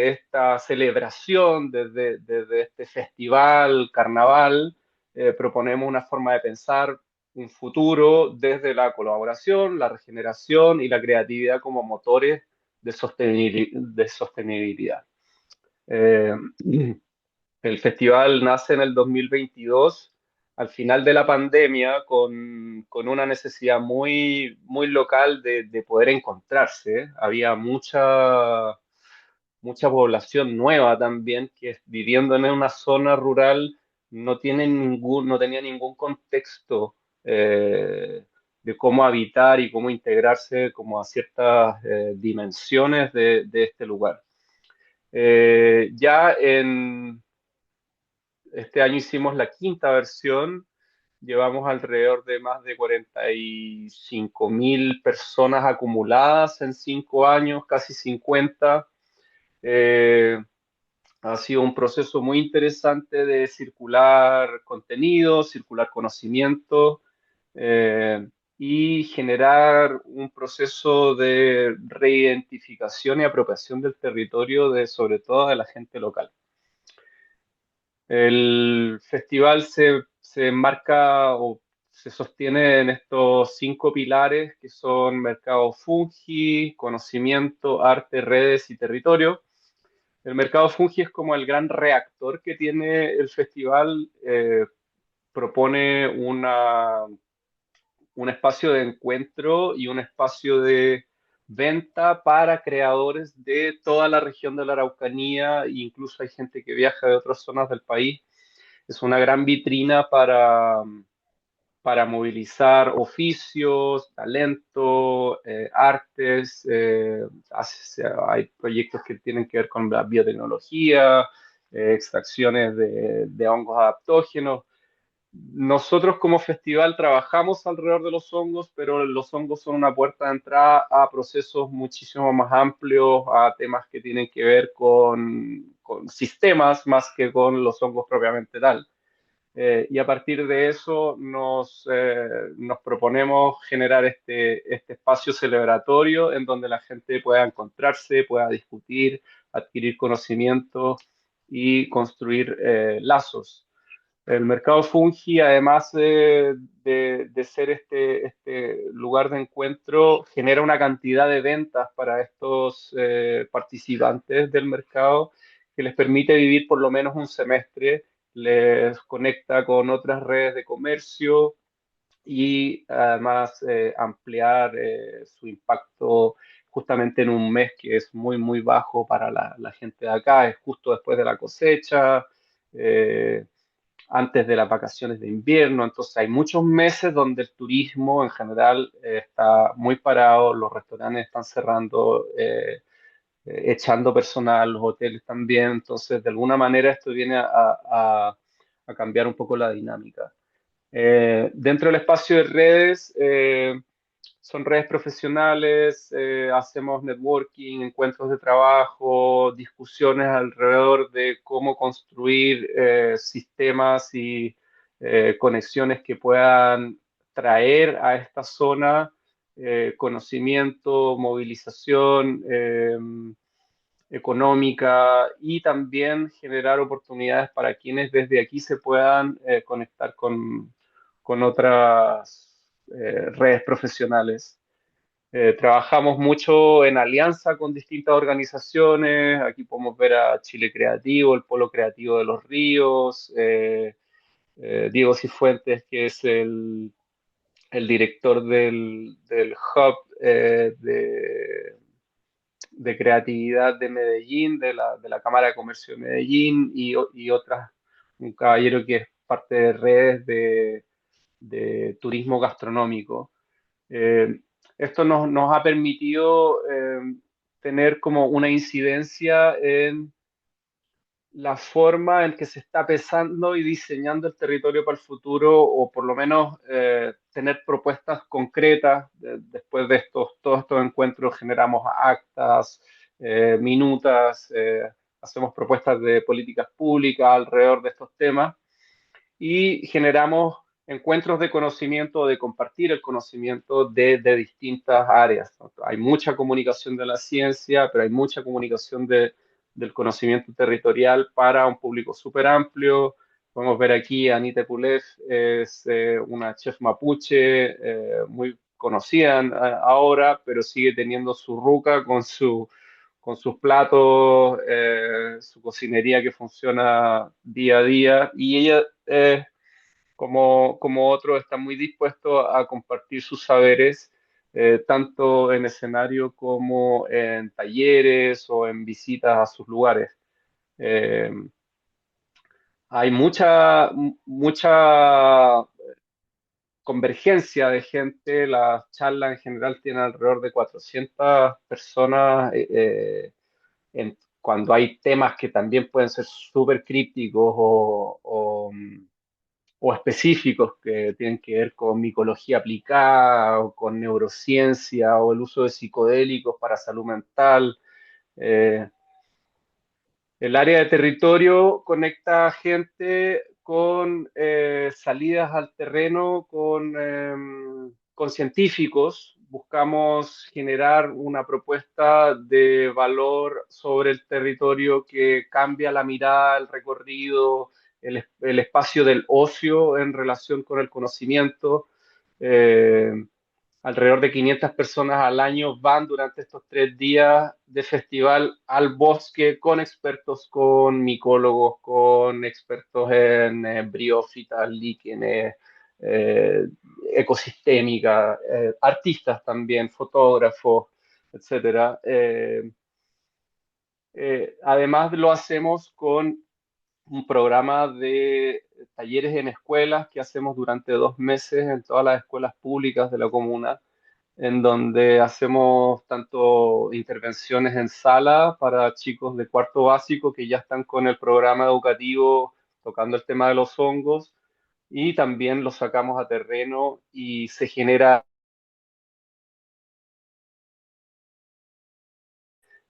esta celebración, desde este festival, carnaval, proponemos una forma de pensar un futuro desde la colaboración, la regeneración y la creatividad como motores de sostenibilidad. Eh, el festival nace en el 2022, al final de la pandemia, con una necesidad muy local de poder encontrarse. Había mucha población nueva también que viviendo en una zona rural no tenía ningún contexto de cómo habitar y cómo integrarse como a ciertas dimensiones de este lugar. Ya en este año hicimos la quinta versión, llevamos alrededor de más de 45.000 personas acumuladas en 5 años, casi 50. Eh, Ha sido un proceso muy interesante de circular contenido, circular conocimiento eh, y generar un proceso de reidentificación y apropiación del territorio de sobre todo de la gente local. El festival se enmarca o se sostiene en estos 5 pilares que son mercado fungi, conocimiento, arte, redes y territorio. El mercado fungi es como el gran reactor que tiene el festival. Propone un espacio de encuentro y un espacio de venta para creadores de toda la región de la Araucanía, e incluso hay gente que viaja de otras zonas del país. Es una gran vitrina para movilizar oficios, talento, artes. Hay proyectos que tienen que ver con la biotecnología, extracciones de hongos adaptógenos. Nosotros como festival trabajamos alrededor de los hongos, pero los hongos son una puerta de entrada a procesos muchísimo más amplios, a temas que tienen que ver con sistemas más que con los hongos propiamente tal. Y a partir de eso nos proponemos generar este espacio celebratorio en donde la gente pueda encontrarse, pueda discutir, adquirir conocimiento y construir lazos. El mercado fungi, además de ser este lugar de encuentro, genera una cantidad de ventas para estos participantes del mercado que les permite vivir por lo menos un semestre, les conecta con otras redes de comercio y además ampliar su impacto justamente en un mes que es muy bajo para la gente de acá, es justo después de la cosecha. Antes de las vacaciones de invierno, entonces hay muchos meses donde el turismo en general está muy parado, los restaurantes están cerrando, echando personal, los hoteles también, entonces de alguna manera esto viene a cambiar un poco la dinámica. Dentro del espacio de redes, son redes profesionales, hacemos networking, encuentros de trabajo, discusiones alrededor de cómo construir sistemas y conexiones que puedan traer a esta zona conocimiento, movilización, económica y también generar oportunidades para quienes desde aquí se puedan conectar con otras redes profesionales. Trabajamos mucho en alianza con distintas organizaciones. Aquí podemos ver a Chile Creativo, el Polo Creativo de los Ríos, Diego Cifuentes, que es el director del Hub de Creatividad de Medellín, de la Cámara de Comercio de Medellín, y otras, un caballero que es parte de redes de turismo gastronómico. Eh, Esto nos ha permitido tener como una incidencia en la forma en que se está pensando y diseñando el territorio para el futuro, o por lo menos tener propuestas concretas. Después de todos estos encuentros generamos actas, minutas, hacemos propuestas de políticas públicas alrededor de estos temas y generamos encuentros de conocimiento, de compartir el conocimiento de distintas áreas. Hay mucha comunicación de la ciencia, pero hay mucha comunicación del conocimiento territorial para un público súper amplio. Podemos ver aquí a Anita Pulev, es una chef mapuche muy conocida ahora, pero sigue teniendo su ruca con sus platos, su cocinería que funciona día a día, y ella, como otros, está muy dispuesto a compartir sus saberes, tanto en escenario como en talleres o en visitas a sus lugares. Eh, Hay mucha convergencia de gente. Las charlas en general tienen alrededor de 400 personas. Cuando hay temas que también pueden ser súper crípticos o específicos que tienen que ver con micología aplicada o con neurociencia o el uso de psicodélicos para salud mental. Eh, el área de territorio conecta gente con salidas al terreno, con científicos. Buscamos generar una propuesta de valor sobre el territorio que cambia la mirada, el recorrido, el espacio del ocio en relación con el conocimiento. Eh, Alrededor de 500 personas al año van durante estos 3 días de festival al bosque con expertos, con micólogos, con expertos en briófitas, líquenes, eh, ecosistémica, artistas también, fotógrafos, etcétera. Además lo hacemos con un programa de talleres en escuelas que hacemos durante 2 meses en todas las escuelas públicas de la comuna, en donde hacemos tanto intervenciones en sala para chicos de cuarto básico que ya están con el programa educativo tocando el tema de los hongos, y también los sacamos a terreno y se genera.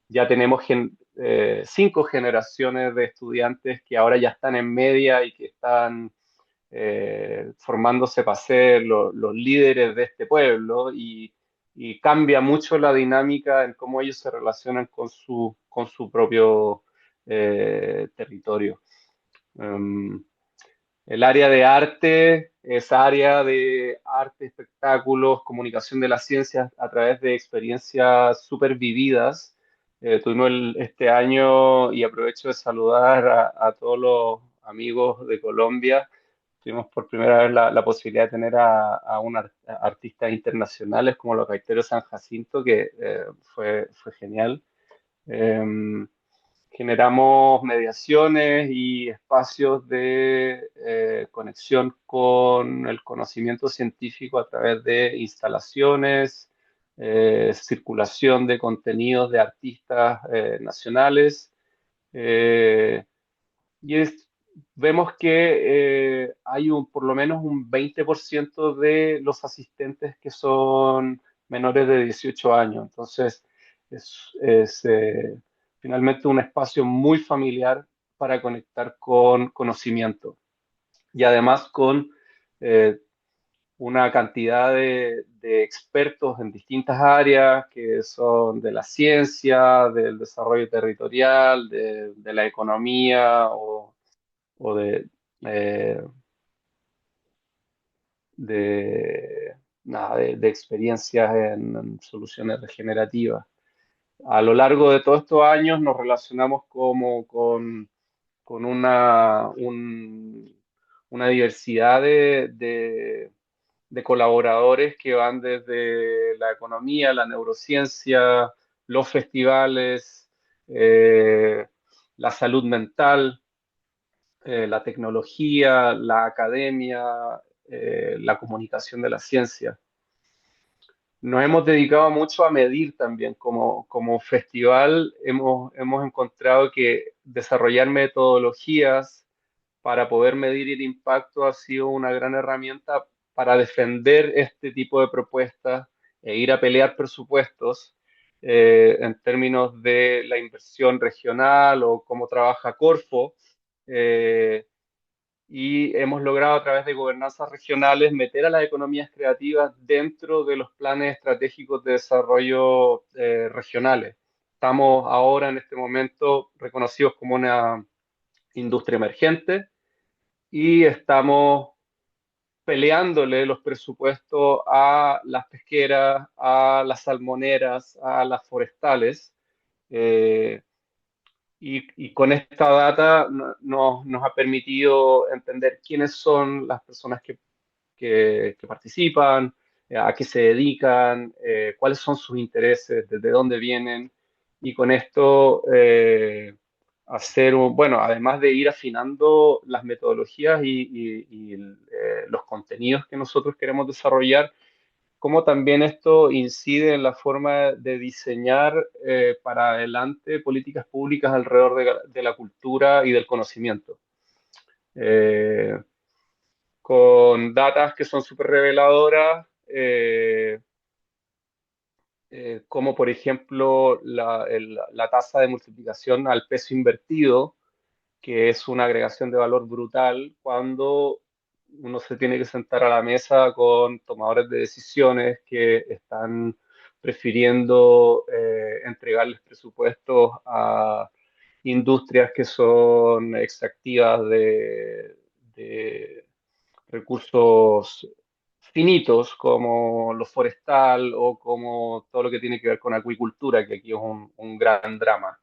Ya tenemos 5 generaciones de estudiantes que ahora ya están en media y que están formándose para ser los líderes de este pueblo, y cambia mucho la dinámica en cómo ellos se relacionan con su propio territorio. Um, el área de arte es área de arte, espectáculos, comunicación de las ciencias a través de experiencias súper vividas. Tuvimos este año, y aprovecho de saludar a todos los amigos de Colombia. Tuvimos por primera vez la posibilidad de tener a artistas internacionales como los Gaiteros San Jacinto, que fue genial. Eh, Generamos mediaciones y espacios de conexión con el conocimiento científico a través de instalaciones, circulación de contenidos de artistas nacionales. eh, y vemos que hay por lo menos un 20% de los asistentes que son menores de 18 años. Entonces, es finalmente un espacio muy familiar para conectar con conocimiento, y además con una cantidad de expertos en distintas áreas que son de la ciencia, del desarrollo territorial, de la economía o eh, de experiencias en soluciones regenerativas. A lo largo de todos estos años nos relacionamos como con una diversidad de colaboradores que van desde la economía, la neurociencia, los festivales, la salud mental, la tecnología, la academia, la comunicación de la ciencia. Nos hemos dedicado mucho a medir también. Como festival hemos encontrado que desarrollar metodologías para poder medir el impacto ha sido una gran herramienta para defender este tipo de propuestas e ir a pelear presupuestos en términos de la inversión regional o cómo trabaja Corfo. Y hemos logrado a través de gobernanzas regionales meter a las economías creativas dentro de los planes estratégicos de desarrollo regionales. Estamos ahora en este momento reconocidos como una industria emergente y estamos peleándole los presupuestos a las pesqueras, a las salmoneras, a las forestales. eh, y con esta data nos ha permitido entender quiénes son las personas que participan, a qué se dedican, cuáles son sus intereses, desde dónde vienen, y con esto bueno, además de ir afinando las metodologías y los contenidos que nosotros queremos desarrollar, cómo también esto incide en la forma de diseñar para adelante políticas públicas alrededor de la cultura y del conocimiento. Con datas que son súper reveladoras, como por ejemplo la tasa de multiplicación al peso invertido, que es una agregación de valor brutal cuando uno se tiene que sentar a la mesa con tomadores de decisiones que están prefiriendo entregarles presupuestos a industrias que son extractivas de recursos finitos como lo forestal o como todo lo que tiene que ver con acuicultura, que aquí es un gran drama.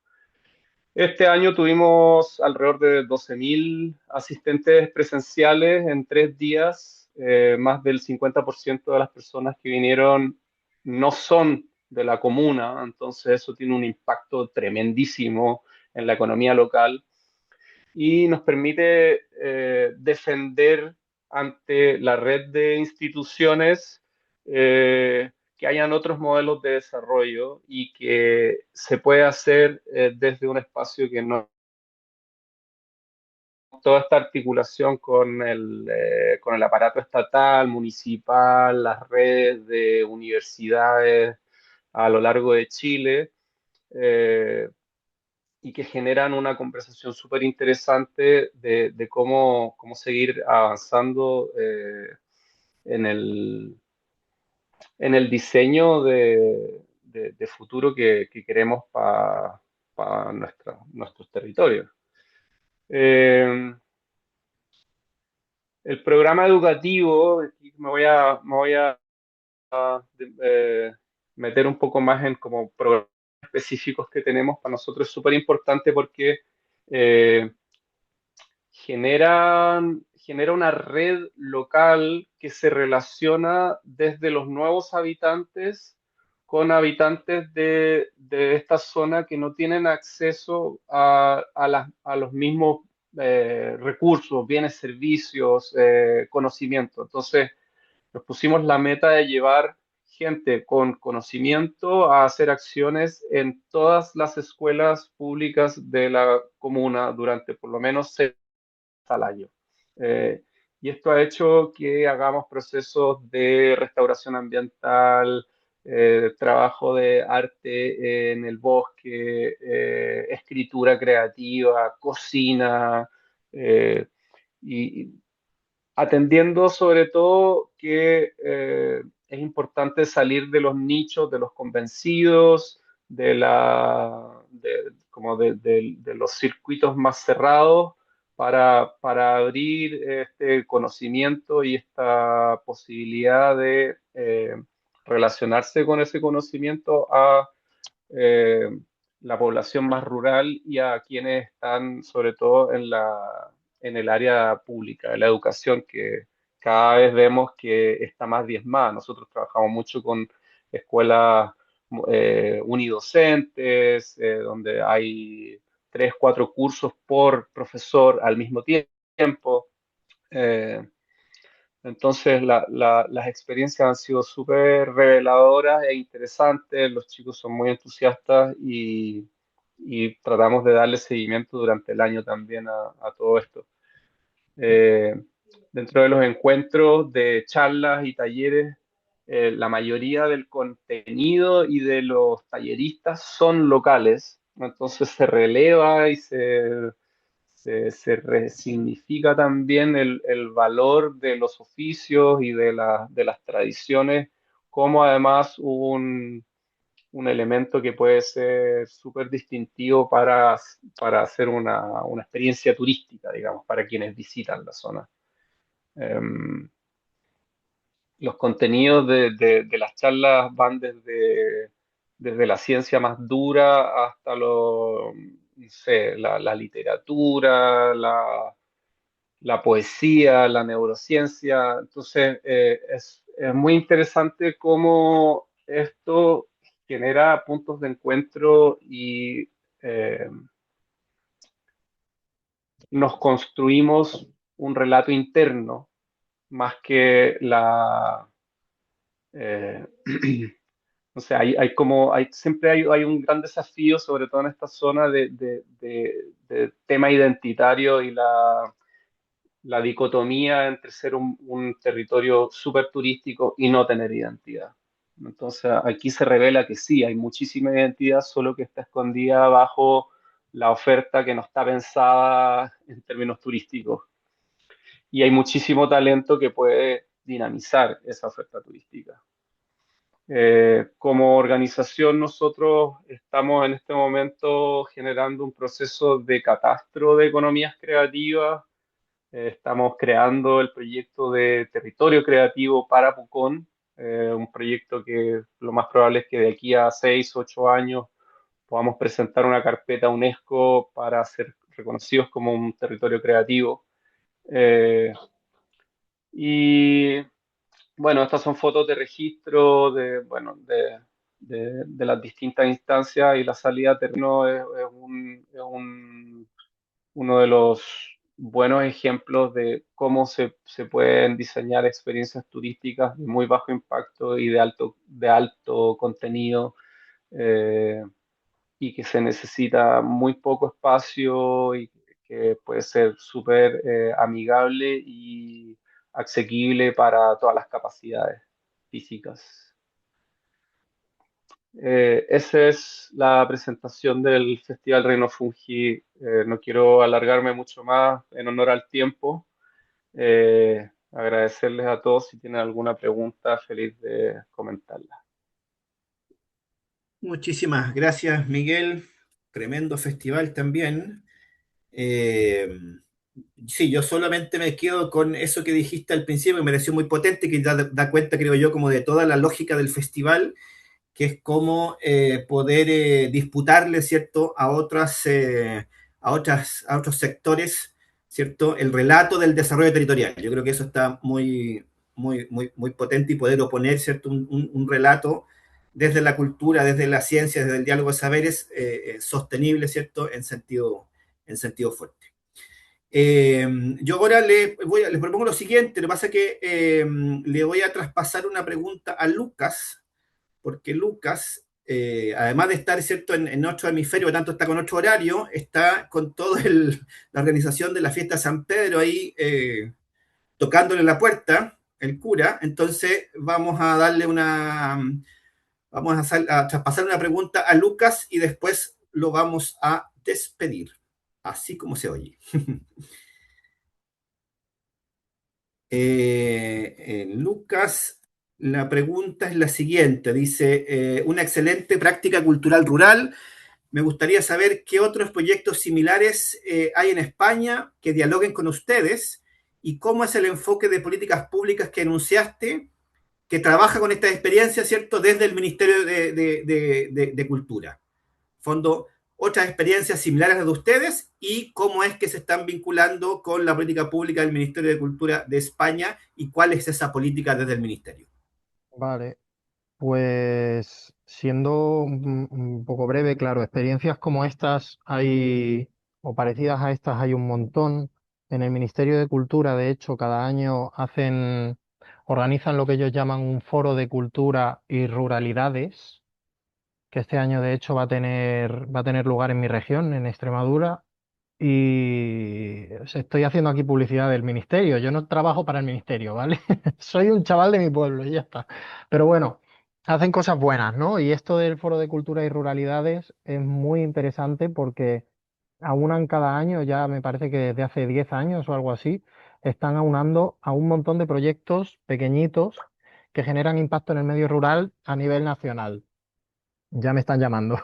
Este año tuvimos alrededor de 12.000 asistentes presenciales en 3 días. Más del 50% de las personas que vinieron no son de la comuna, entonces eso tiene un impacto tremendísimo en la economía local y nos permite defender ante la red de instituciones que hayan otros modelos de desarrollo y que se puede hacer desde un espacio que no toda esta articulación con el aparato estatal, municipal, las redes de universidades a lo largo de Chile, y que generan una conversación súper interesante de cómo seguir avanzando en el diseño de futuro que queremos para nuestros territorios. El programa educativo, aquí me voy a eh, meter un poco más en como programas específicos que tenemos para nosotros, es súper importante porque eh, genera una red local que se relaciona desde los nuevos habitantes con habitantes de esta zona que no tienen acceso a los mismos recursos, bienes, servicios, conocimiento. Entonces, nos pusimos la meta de llevar gente con conocimiento a hacer acciones en todas las escuelas públicas de la comuna durante por lo menos 6 al año. Eh, y esto ha hecho que hagamos procesos de restauración ambiental, trabajo de arte en el bosque, escritura creativa, cocina, y atendiendo sobre todo que es importante salir de los nichos, de los convencidos, de los circuitos más cerrados para abrir este conocimiento y esta posibilidad de relacionarse con ese conocimiento a eh, la población más rural y a quienes están sobre todo en el área pública, de la educación, que cada vez vemos que está más diezmada. Nosotros trabajamos mucho con escuelas unidocentes, donde hay 3, 4 cursos por profesor al mismo tiempo. Eh, entonces, las experiencias han sido súper reveladoras e interesantes. Los chicos son muy entusiastas y tratamos de darle seguimiento durante el año también a todo esto. Eh, Dentro de los encuentros de charlas y talleres, la mayoría del contenido y de los talleristas son locales, entonces se releva y se resignifica también el valor de los oficios y de las tradiciones, como además un elemento que puede ser súper distintivo para hacer una experiencia turística, digamos, para quienes visitan la zona. Los contenidos de las charlas van desde la ciencia más dura hasta no sé, la literatura, la poesía, la neurociencia. Entonces, es muy interesante cómo esto genera puntos de encuentro y eh, nos construimos un relato interno más que eh, no sé, siempre hay un gran desafío, sobre todo en esta zona de tema identitario y la dicotomía entre ser un territorio súper turístico y no tener identidad. Entonces, aquí se revela que sí, hay muchísima identidad, solo que está escondida bajo la oferta que no está pensada en términos turísticos. Y hay muchísimo talento que puede dinamizar esa oferta turística. Como organización, nosotros estamos en este momento generando un proceso de catastro de economías creativas. Estamos creando el proyecto de territorio creativo para Pucón, un proyecto que lo más probable es que de aquí a 6, 8 años podamos presentar una carpeta a UNESCO para ser reconocidos como un territorio creativo. Eh, y bueno, estas son fotos de registro de las distintas instancias, y la salida a terreno es uno de los buenos ejemplos de cómo se pueden diseñar experiencias turísticas de muy bajo impacto y de alto contenido, eh, y que se necesita muy poco espacio y que puede ser súper amigable y asequible para todas las capacidades físicas. Esa es la presentación del Festival Reino Fungi. No quiero alargarme mucho más en honor al tiempo. Agradecerles a todos. Si tienen alguna pregunta, feliz de comentarla. Muchísimas gracias, Miguel. Tremendo festival también. Eh, sí, yo solamente me quedo con eso que dijiste al principio, que me pareció muy potente, que da cuenta, creo yo, como de toda la lógica del festival, que es cómo poder disputarle, ¿cierto?, a otros sectores, ¿cierto?, el relato del desarrollo territorial. Yo creo que eso está muy potente, y poder oponer, ¿cierto?, un relato desde la cultura, desde la ciencia, desde el diálogo de saberes, sostenible, ¿cierto?, en sentido fuerte. Yo ahora les propongo lo siguiente. Lo que pasa es que le voy a traspasar una pregunta a Lucas, porque Lucas, además de estar, ¿cierto?, en otro hemisferio, por tanto está con otro horario, está con toda la organización de la fiesta de San Pedro ahí, tocándole la puerta, el cura. Entonces vamos a traspasar una pregunta a Lucas y después lo vamos a despedir, así como se oye. Lucas La pregunta es la siguiente. Dice, una excelente práctica cultural rural. Me gustaría saber qué otros proyectos similares hay en España que dialoguen con ustedes y cómo es el enfoque de políticas públicas que enunciaste, que trabaja con esta experiencia, ¿cierto?, desde el Ministerio de Cultura. Fondo, otras experiencias similares a las de ustedes y cómo es que se están vinculando con la política pública del Ministerio de Cultura de España y cuál es esa política desde el Ministerio. Vale, pues siendo un poco breve, claro, experiencias como estas hay, o parecidas a estas hay un montón. En el Ministerio de Cultura, de hecho, cada año organizan lo que ellos llaman un foro de cultura y ruralidades, que este año de hecho va a tener lugar en mi región, en Extremadura. Y estoy haciendo aquí publicidad del ministerio. Yo no trabajo para el ministerio, ¿vale? Soy un chaval de mi pueblo y ya está. Pero bueno, hacen cosas buenas, ¿no? Y esto del Foro de Cultura y Ruralidades es muy interesante porque aunan cada año, ya me parece que desde hace 10 años o algo así, están aunando a un montón de proyectos pequeñitos que generan impacto en el medio rural a nivel nacional. Ya me están llamando.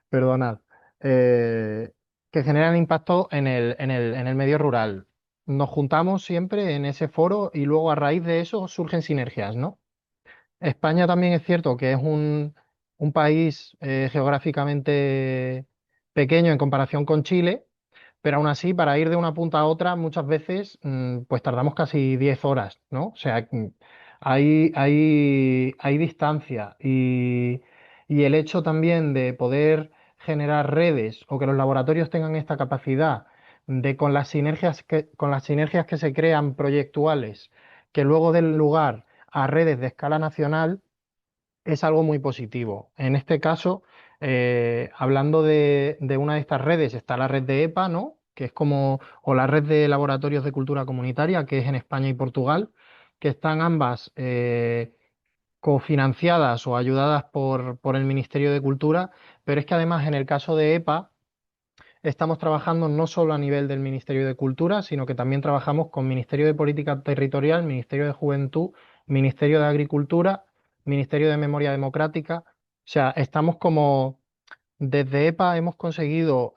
Perdonad. Eh, que generan impacto en el medio rural. Nos juntamos siempre en ese foro y luego a raíz de eso surgen sinergias, ¿no? España también es cierto que es un país geográficamente pequeño en comparación con Chile, pero aún así, para ir de una punta a otra, muchas veces, pues tardamos casi 10 horas, ¿no? O sea, hay distancia y el hecho también de poder generar redes o que los laboratorios tengan esta capacidad de con las sinergias que se crean proyectuales, que luego den lugar a redes de escala nacional, es algo muy positivo. En este caso, hablando de una de estas redes, está la red de EPA, ¿no? Que es como, o la red de laboratorios de cultura comunitaria, que es en España y Portugal, que están ambas cofinanciadas o ayudadas por el Ministerio de Cultura, pero es que además en el caso de EPA, estamos trabajando no solo a nivel del Ministerio de Cultura, sino que también trabajamos con Ministerio de Política Territorial, Ministerio de Juventud, Ministerio de Agricultura, Ministerio de Memoria Democrática. O sea, estamos como desde EPA hemos conseguido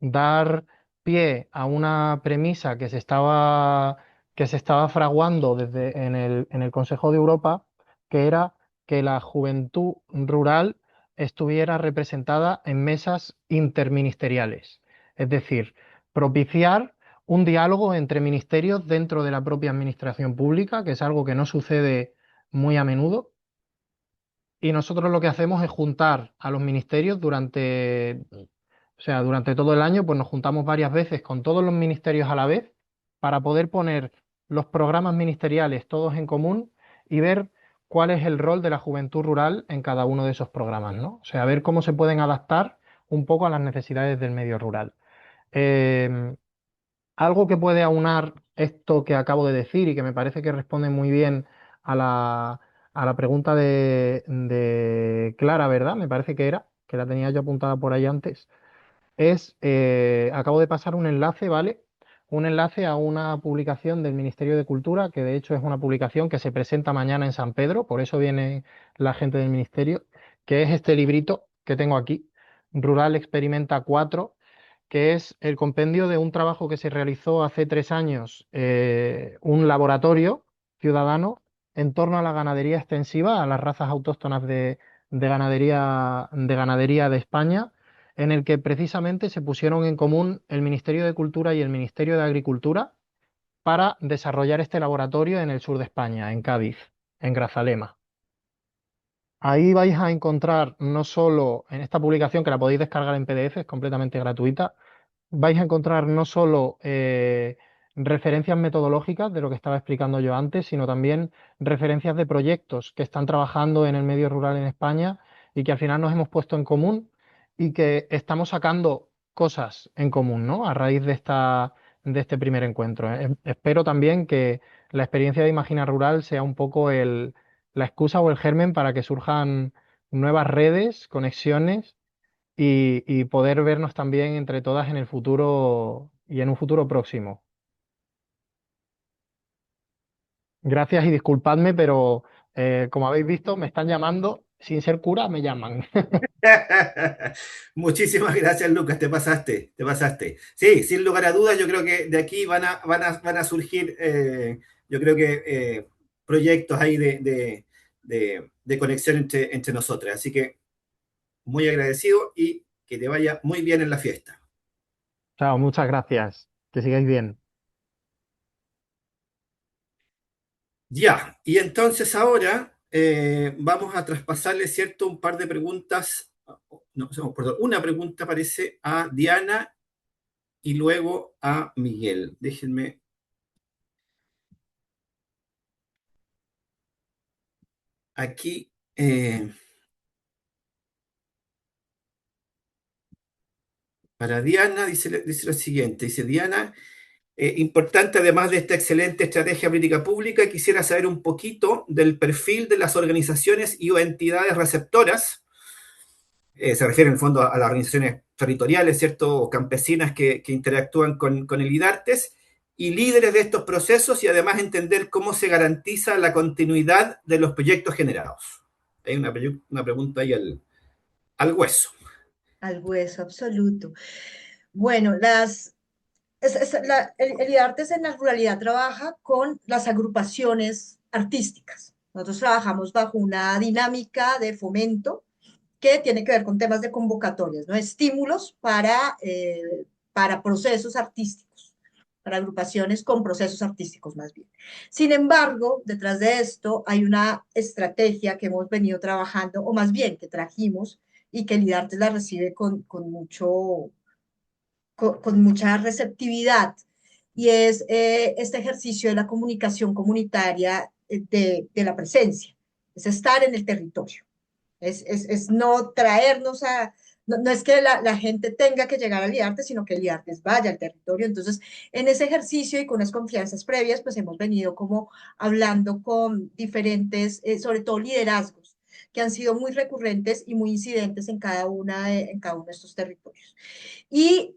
dar pie a una premisa que se estaba fraguando en el Consejo de Europa, que era que la juventud rural estuviera representada en mesas interministeriales. Es decir, propiciar un diálogo entre ministerios dentro de la propia administración pública, que es algo que no sucede muy a menudo, y nosotros lo que hacemos es juntar a los ministerios durante todo el año, pues nos juntamos varias veces con todos los ministerios a la vez para poder poner los programas ministeriales todos en común y ver cuál es el rol de la juventud rural en cada uno de esos programas, ¿no? O sea, ver cómo se pueden adaptar un poco a las necesidades del medio rural. Em, Algo que puede aunar esto que acabo de decir y que me parece que responde muy bien a la pregunta de Clara, ¿verdad? Me parece que la tenía yo apuntada por ahí antes. Acabo de pasar un enlace, ¿vale? Un enlace a una publicación del Ministerio de Cultura, que de hecho es una publicación que se presenta mañana en San Pedro, por eso viene la gente del Ministerio, que es este librito que tengo aquí, Rural Experimenta 4, que es el compendio de un trabajo que se realizó hace 3 años, un laboratorio ciudadano en torno a la ganadería extensiva, a las razas autóctonas de ganadería de España, en el que precisamente se pusieron en común el Ministerio de Cultura y el Ministerio de Agricultura para desarrollar este laboratorio en el sur de España, en Cádiz, en Grazalema. Ahí vais a encontrar no solo en esta publicación, que la podéis descargar en PDF, es completamente gratuita, vais a encontrar no solo referencias metodológicas de lo que estaba explicando yo antes, sino también referencias de proyectos que están trabajando en el medio rural en España y que al final nos hemos puesto en común y que estamos sacando cosas en común, ¿no? A raíz de este primer encuentro. Espero también que la experiencia de Imagina Rural sea un poco la excusa o el germen para que surjan nuevas redes, conexiones y poder vernos también entre todas en el futuro y en un futuro próximo. Gracias y disculpadme, pero como habéis visto, me están llamando. Sin ser cura, me llaman. Muchísimas gracias, Lucas, te pasaste, te pasaste. Sí, sin lugar a dudas, yo creo que de aquí van a surgir, yo creo que proyectos ahí de conexión entre nosotras. Así que muy agradecido y que te vaya muy bien en la fiesta. Chao, muchas gracias. Que sigáis bien. Ya, y entonces ahora vamos a traspasarle, ¿cierto? Un par de preguntas, no, perdón, una pregunta parece a Diana y luego a Miguel. Déjenme aquí. Para Diana dice lo siguiente, dice Diana, importante además de esta excelente estrategia política pública, quisiera saber un poquito del perfil de las organizaciones y o entidades receptoras, se refiere en el fondo a las organizaciones territoriales, ¿cierto? O campesinas que interactúan con el IDARTES, y líderes de estos procesos, y además entender cómo se garantiza la continuidad de los proyectos generados. Hay una pregunta ahí al hueso. Al hueso absoluto. Bueno, el IARTES en la ruralidad trabaja con las agrupaciones artísticas. Nosotros trabajamos bajo una dinámica de fomento que tiene que ver con temas de convocatorias, ¿no? Estímulos para procesos artísticos, para agrupaciones con procesos artísticos más bien. Sin embargo, detrás de esto hay una estrategia que hemos venido trabajando, o más bien que trajimos, y que el IDARTES la recibe con mucha receptividad, y es este ejercicio de la comunicación comunitaria de la presencia, es estar en el territorio, es no traernos no es que la gente tenga que llegar al IARTE, sino que el IARTE vaya al territorio. Entonces, en ese ejercicio y con las confianzas previas, pues hemos venido como hablando con diferentes, sobre todo liderazgos, que han sido muy recurrentes y muy incidentes en cada uno de estos territorios. Y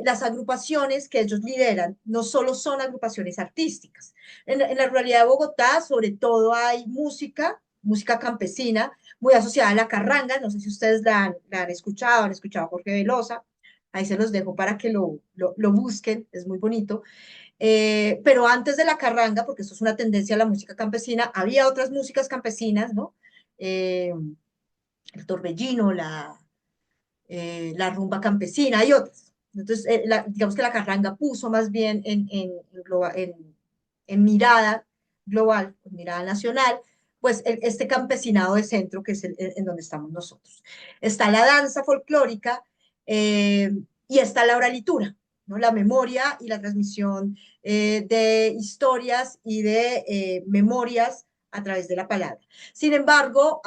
las agrupaciones que ellos lideran no solo son agrupaciones artísticas. En la ruralidad de Bogotá, sobre todo, hay música campesina, muy asociada a la carranga. No sé si ustedes la han escuchado a Jorge Velosa. Ahí se los dejo para que lo busquen, es muy bonito. Pero antes de la carranga, porque esto es una tendencia a la música campesina, había otras músicas campesinas, ¿no? El torbellino, la rumba campesina y otras. Entonces, digamos que la carranga puso más bien en mirada global, en mirada nacional, pues este campesinado de centro que es en donde estamos nosotros. Está la danza folclórica y está la oralitura, ¿no? La memoria y la transmisión de historias y de memorias a través de la palabra. Sin embargo,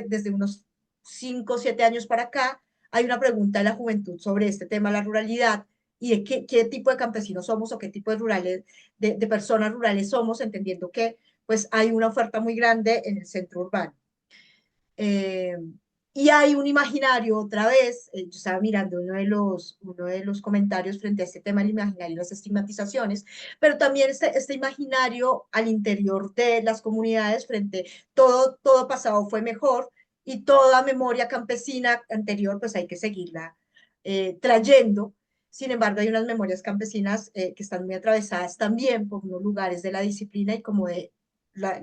desde unos 5 o 7 años para acá, hay una pregunta de la juventud sobre este tema de la ruralidad y de qué tipo de campesinos somos o qué tipo de de personas rurales somos, entendiendo que pues hay una oferta muy grande en el centro urbano. Eh, y hay un imaginario, otra vez, yo estaba mirando uno de los comentarios frente a este tema del imaginario y las estigmatizaciones, pero también este imaginario al interior de las comunidades frente todo pasado fue mejor, y toda memoria campesina anterior pues hay que seguirla trayendo. Sin embargo, hay unas memorias campesinas que están muy atravesadas también por unos lugares de la disciplina y como de la,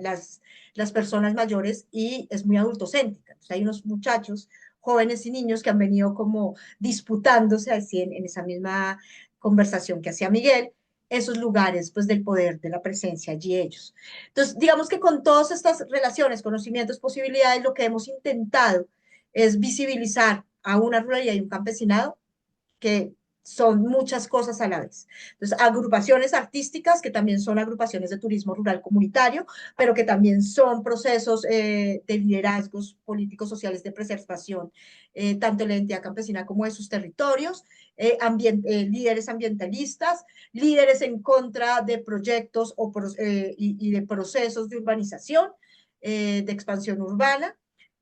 las personas mayores, y es muy adultocéntrica. Entonces, hay unos muchachos, jóvenes y niños que han venido como disputándose así en esa misma conversación que hacía Miguel, esos lugares pues del poder, de la presencia allí ellos. Entonces, digamos que con todas estas relaciones, conocimientos, posibilidades, lo que hemos intentado es visibilizar a una ruralidad y un campesinado que son muchas cosas a la vez. Entonces, agrupaciones artísticas que también son agrupaciones de turismo rural comunitario, pero que también son procesos de liderazgos políticos sociales de preservación, tanto de la identidad campesina como de sus territorios, líderes ambientalistas, líderes en contra de proyectos y de procesos de urbanización, de expansión urbana,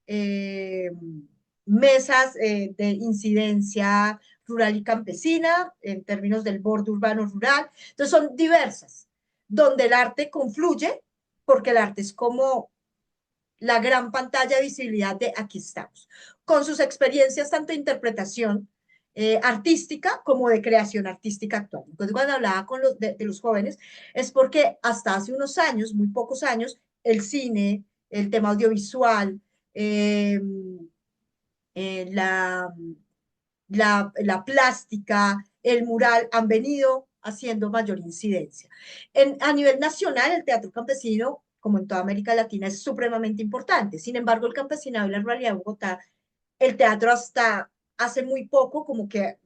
eh, mesas de incidencia rural y campesina, en términos del borde urbano rural. Entonces son diversas, donde el arte confluye porque el arte es como la gran pantalla de visibilidad de aquí estamos, con sus experiencias tanto de interpretación artística como de creación artística actual. Entonces, cuando hablaba con de los jóvenes, es porque hasta hace unos años, muy pocos años, el cine, el tema audiovisual, eh, la, la plástica, el mural han venido haciendo mayor incidencia. A nivel nacional, el teatro campesino, como en toda América Latina, es supremamente importante. Sin embargo, el campesinado y la ruralidad de Bogotá, el teatro hasta hace muy poco como que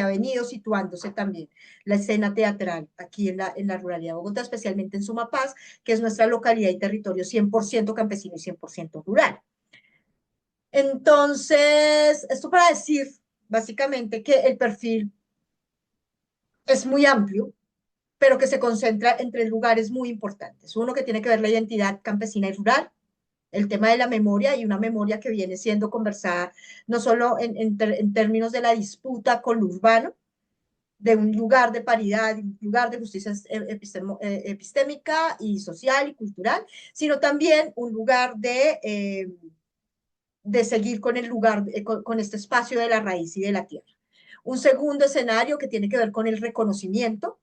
ha venido situándose también la escena teatral aquí en la ruralidad de Bogotá, especialmente en Sumapaz, que es nuestra localidad y territorio 100% campesino y 100% rural. Entonces, esto para decir básicamente que el perfil es muy amplio, pero que se concentra en tres lugares muy importantes. Uno que tiene que ver la identidad campesina y rural, el tema de la memoria y una memoria que viene siendo conversada no solo en términos de la disputa con lo urbano, de un lugar de paridad, un lugar de justicia epistémica y social y cultural, sino también un lugar de seguir con el lugar, con este espacio de la raíz y de la tierra. Un segundo escenario que tiene que ver con el reconocimiento,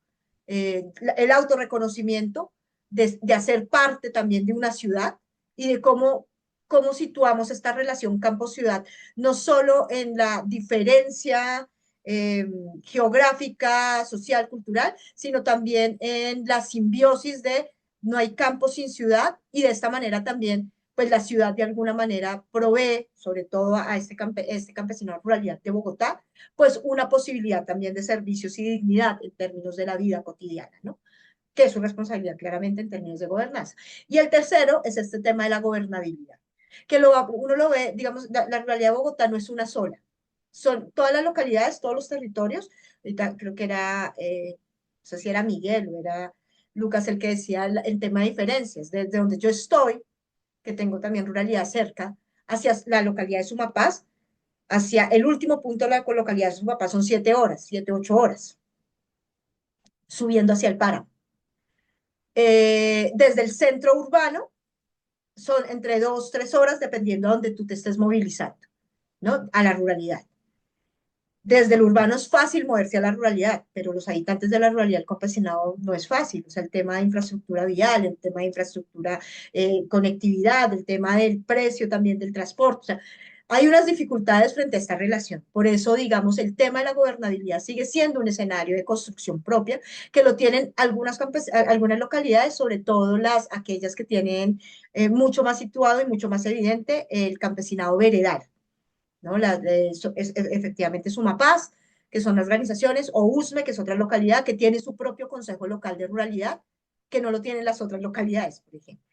el autorreconocimiento, de hacer parte también de una ciudad y de cómo situamos esta relación campo-ciudad, no solo en la diferencia geográfica, social, cultural, sino también en la simbiosis de no hay campo sin ciudad y de esta manera también pues la ciudad de alguna manera provee, sobre todo a este campesino de ruralidad de Bogotá, pues una posibilidad también de servicios y dignidad en términos de la vida cotidiana, ¿no? Que es su responsabilidad claramente en términos de gobernanza. Y el tercero es este tema de la gobernabilidad, que uno lo ve, digamos, la ruralidad de Bogotá no es una sola, son todas las localidades, todos los territorios, ahorita creo que era, no sé si era Miguel o era Lucas el que decía el tema de diferencias, desde donde yo estoy, que tengo también ruralidad cerca, hacia la localidad de Sumapaz, hacia el último punto de la localidad de Sumapaz son 7 horas, 7, 8 horas, subiendo hacia el páramo. Desde el centro urbano son entre 2, 3 horas, dependiendo de donde tú te estés movilizando, ¿no? A la ruralidad. Desde el urbano es fácil moverse a la ruralidad, pero los habitantes de la ruralidad, el campesinado no es fácil. O sea, el tema de infraestructura vial, el tema de infraestructura, conectividad, el tema del precio también del transporte. O sea, hay unas dificultades frente a esta relación. Por eso, digamos, el tema de la gobernabilidad sigue siendo un escenario de construcción propia, que lo tienen algunas localidades, sobre todo aquellas que tienen mucho más situado y mucho más evidente el campesinado veredal, ¿no? Efectivamente Sumapaz, que son las organizaciones, o USME, que es otra localidad que tiene su propio Consejo Local de Ruralidad, que no lo tienen las otras localidades, por ejemplo.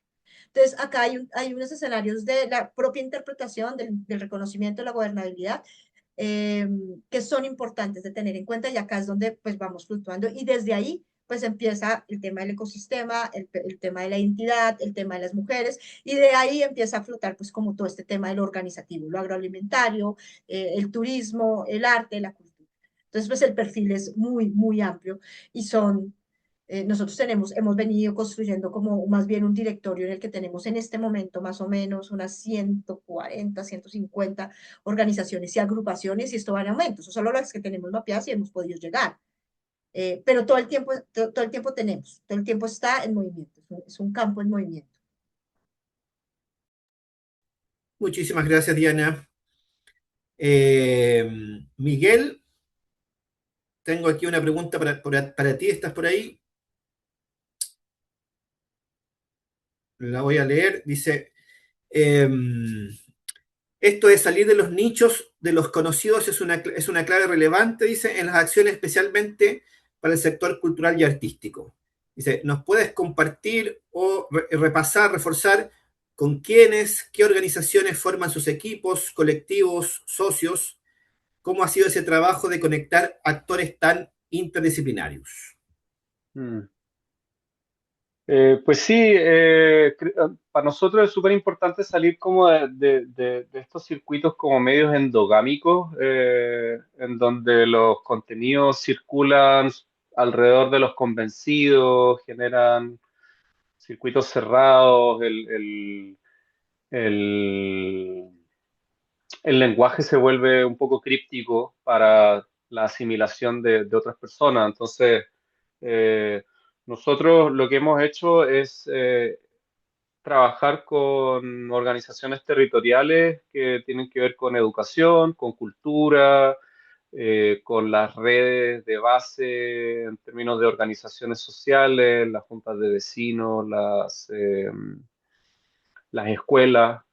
Entonces, acá hay unos escenarios de la propia interpretación del reconocimiento de la gobernabilidad que son importantes de tener en cuenta y acá es donde pues vamos fluctuando y desde ahí pues empieza el tema del ecosistema, el tema de la identidad, el tema de las mujeres y de ahí empieza a flotar pues como todo este tema del organizativo, lo agroalimentario, el turismo, el arte, la cultura. Entonces pues el perfil es muy, muy amplio y nosotros hemos venido construyendo como más bien un directorio en el que tenemos en este momento más o menos unas 140, 150 organizaciones y agrupaciones y esto va en aumento. Eso solo las que tenemos mapeadas y hemos podido llegar. Pero todo el tiempo tenemos, todo el tiempo está en movimiento, es un campo en movimiento. Muchísimas gracias, Diana. Miguel, tengo aquí una pregunta para ti. ¿Estás por ahí? La voy a leer. Dice, esto de salir de los nichos, de los conocidos, es una clave relevante, dice, en las acciones especialmente para el sector cultural y artístico. Dice, ¿nos puedes compartir o repasar, reforzar con quiénes, qué organizaciones forman sus equipos, colectivos, socios? ¿Cómo ha sido ese trabajo de conectar actores tan interdisciplinarios? Mm. Pues sí, para nosotros es súper importante salir como de estos circuitos como medios endogámicos, en donde los contenidos circulan alrededor de los convencidos, generan circuitos cerrados, el, el lenguaje se vuelve un poco críptico para la asimilación de otras personas. Entonces, eh, nosotros lo que hemos hecho es trabajar con organizaciones territoriales que tienen que ver con educación, con cultura, con las redes de base en términos de organizaciones sociales, las juntas de vecinos, las escuelas,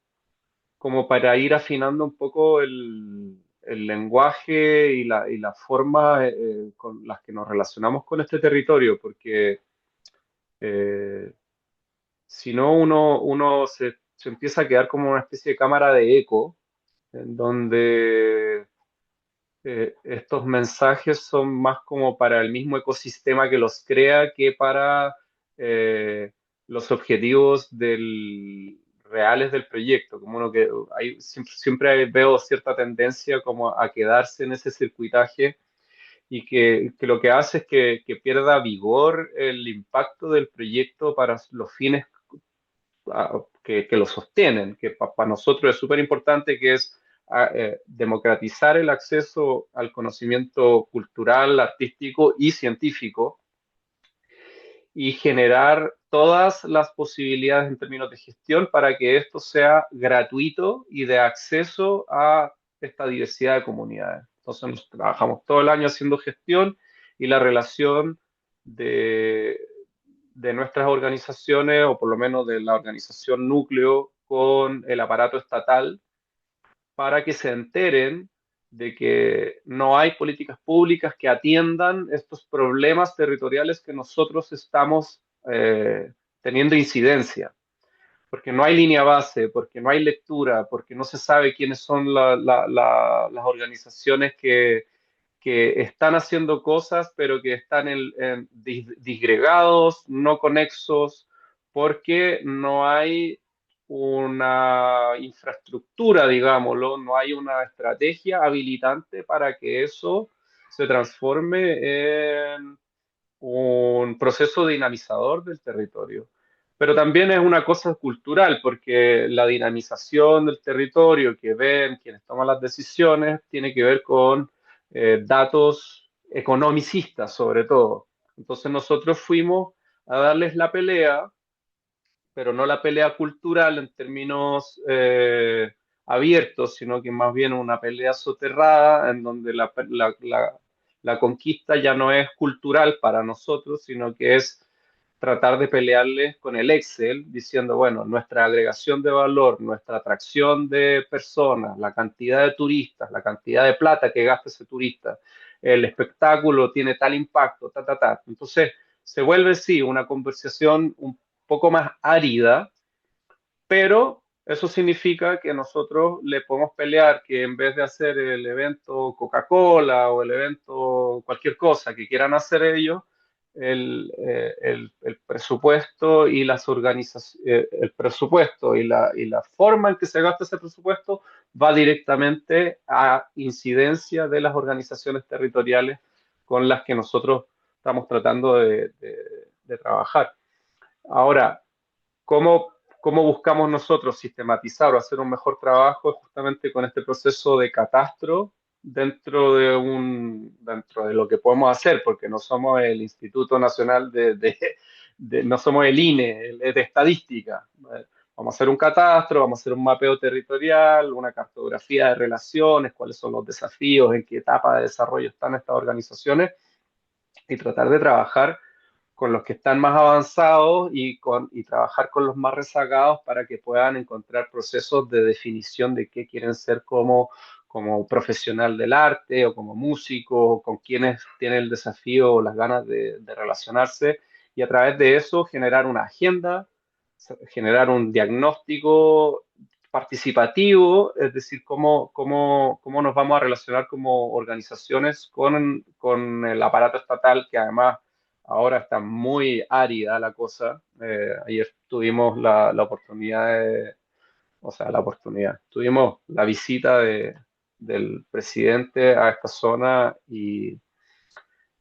como para ir afinando un poco el lenguaje y la forma con las que nos relacionamos con este territorio, porque eh, si no uno se empieza a quedar como una especie de cámara de eco, en donde estos mensajes son más como para el mismo ecosistema que los crea que para los objetivos reales del proyecto. Como uno que siempre veo cierta tendencia como a quedarse en ese circuitaje y que lo que hace es que pierda vigor el impacto del proyecto para los fines que lo sostienen, que para nosotros es súper importante, que es democratizar el acceso al conocimiento cultural, artístico y científico y generar todas las posibilidades en términos de gestión para que esto sea gratuito y de acceso a esta diversidad de comunidades. Entonces, nos trabajamos todo el año haciendo gestión y la relación de, de nuestras organizaciones, o por lo menos de la organización núcleo, con el aparato estatal, para que se enteren de que no hay políticas públicas que atiendan estos problemas territoriales que nosotros estamos teniendo incidencia, porque no hay línea base, porque no hay lectura, porque no se sabe quiénes son las organizaciones que están haciendo cosas, pero que están disgregados, no conexos, porque no hay una infraestructura, digámoslo, no hay una estrategia habilitante para que eso se transforme en un proceso dinamizador del territorio. Pero también es una cosa cultural, porque la dinamización del territorio que ven quienes toman las decisiones tiene que ver con datos economicistas, sobre todo. Entonces nosotros fuimos a darles la pelea, pero no la pelea cultural en términos abiertos, sino que más bien una pelea soterrada en donde la conquista ya no es cultural para nosotros, sino que es tratar de pelearles con el Excel, diciendo, bueno, nuestra agregación de valor, nuestra atracción de personas, la cantidad de turistas, la cantidad de plata que gasta ese turista, el espectáculo tiene tal impacto, ta, ta, ta. Entonces, se vuelve, sí, una conversación un poco más árida, pero eso significa que nosotros le podemos pelear que en vez de hacer el evento Coca-Cola o el evento cualquier cosa que quieran hacer ellos, el presupuesto y las organizaciones, el presupuesto y la forma en que se gasta ese presupuesto va directamente a incidencia de las organizaciones territoriales con las que nosotros estamos tratando de trabajar. Ahora, ¿cómo, ¿cómo buscamos nosotros sistematizar o hacer un mejor trabajo? justamente con este proceso de catastro dentro de lo que podemos hacer, porque no somos el Instituto Nacional no somos el INE, es de estadística. Vamos a hacer un catastro, vamos a hacer un mapeo territorial, una cartografía de relaciones, cuáles son los desafíos, en qué etapa de desarrollo están estas organizaciones y tratar de trabajar con los que están más avanzados y trabajar con los más rezagados para que puedan encontrar procesos de definición de qué quieren ser como profesional del arte o como músico, o con quienes tienen el desafío o las ganas de relacionarse y a través de eso generar una agenda, generar un diagnóstico participativo, es decir, cómo nos vamos a relacionar como organizaciones con el aparato estatal, que además ahora está muy árida la cosa. Ayer tuvimos la oportunidad o sea, la oportunidad, tuvimos la visita del presidente a esta zona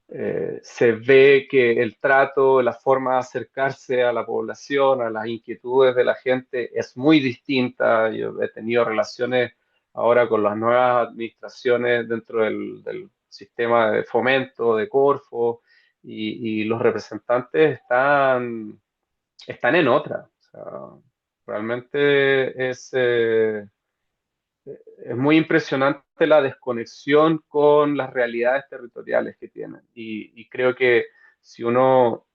se ve que el trato, la forma de acercarse a la población, a las inquietudes de la gente es muy distinta. Yo he tenido relaciones ahora con las nuevas administraciones dentro del sistema de fomento de Corfo y los representantes están en otra. O sea, realmente es muy impresionante la desconexión con las realidades territoriales que tienen. Y creo que si uno,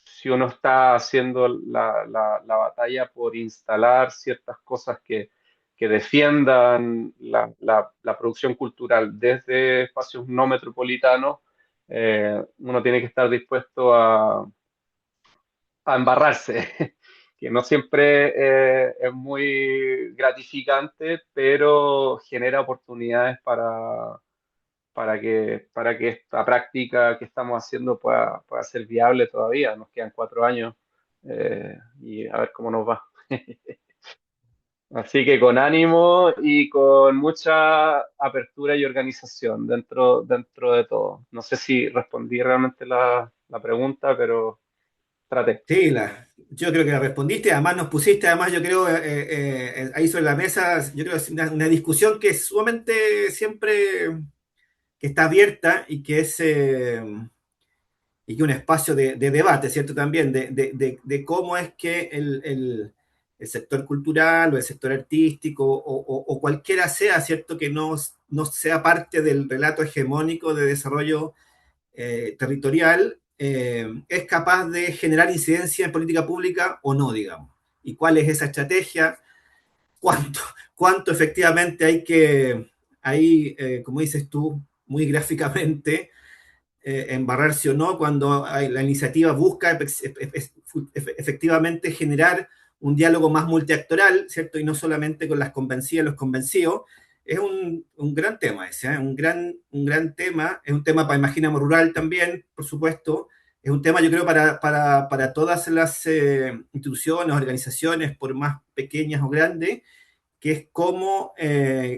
si uno está haciendo la batalla por instalar ciertas cosas que defiendan la producción cultural desde espacios no metropolitanos, uno tiene que estar dispuesto a embarrarse, que no siempre es muy gratificante, pero genera oportunidades para que esta práctica que estamos haciendo pueda ser viable todavía. Nos quedan 4 años y a ver cómo nos va. Así que con ánimo y con mucha apertura y organización dentro de todo. No sé si respondí realmente la pregunta, pero traté. Sí, yo creo que la respondiste, además nos pusiste, además yo creo, ahí sobre la mesa, yo creo que es una discusión que es sumamente siempre, que está abierta y que un espacio de debate, ¿cierto? También de cómo es que el sector cultural o el sector artístico o cualquiera sea, ¿cierto? Que no sea parte del relato hegemónico de desarrollo territorial, es capaz de generar incidencia en política pública o no, digamos. ¿Y cuál es esa estrategia? ¿Cuánto, cuánto efectivamente hay que, ahí, como dices tú, muy gráficamente, embarrarse o no cuando la iniciativa busca efectivamente generar un diálogo más multiactoral, ¿cierto? Y no solamente con las convencidas, los convencidos. Es un gran tema ese, ¿eh? Un gran tema. Es un tema para Imaginamos Rural también, por supuesto. Es un tema, yo creo, para todas las instituciones, organizaciones, por más pequeñas o grandes, que es cómo,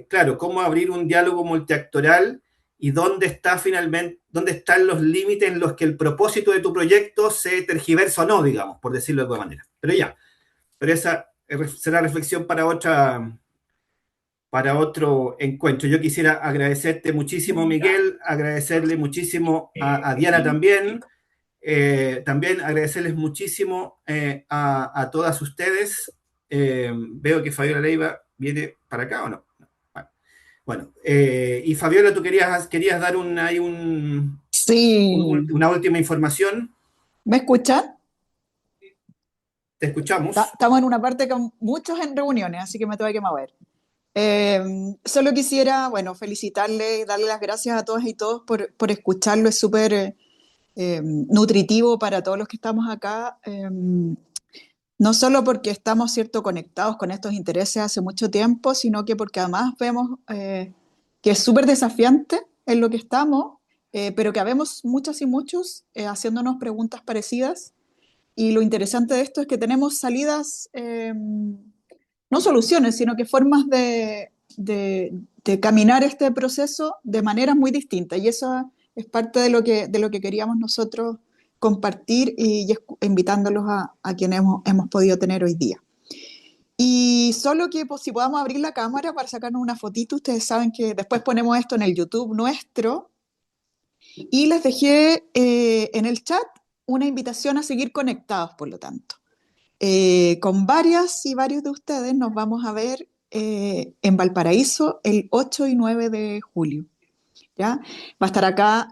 claro, cómo abrir un diálogo multiactoral y dónde está finalmente, dónde están los límites en los que el propósito de tu proyecto se tergiversa o no, digamos, por decirlo de alguna manera. Pero ya, pero esa será reflexión para otro encuentro. Yo quisiera agradecerte muchísimo, Miguel, agradecerle muchísimo a Diana también, también agradecerles muchísimo a todas ustedes. Veo que Fabiola Leiva viene para acá o no. Bueno, y Fabiola, tú querías dar Sí, una última información. ¿me escuchan? Te escuchamos. Estamos en una parte con muchos en reuniones, así que me tengo que mover. Solo quisiera, bueno, felicitarle, darle las gracias a todas y todos por escucharlo. Es súper nutritivo para todos los que estamos acá. No solo porque estamos, cierto, conectados con estos intereses hace mucho tiempo, sino que porque además vemos que es súper desafiante en lo que estamos, pero que habemos muchas y muchos haciéndonos preguntas parecidas. Y lo interesante de esto es que tenemos salidas, no soluciones, sino que formas de caminar este proceso de maneras muy distintas. Y eso es parte de lo que queríamos nosotros compartir y invitándolos a quienes hemos podido tener hoy día. Y solo que pues, si podamos abrir la cámara para sacarnos una fotito, ustedes saben que después ponemos esto en el YouTube nuestro. Y les dejé en el chat una invitación a seguir conectados, por lo tanto. Con varias y varios de ustedes nos vamos a ver en Valparaíso el 8 y 9 de julio. ¿Ya? Va a estar acá,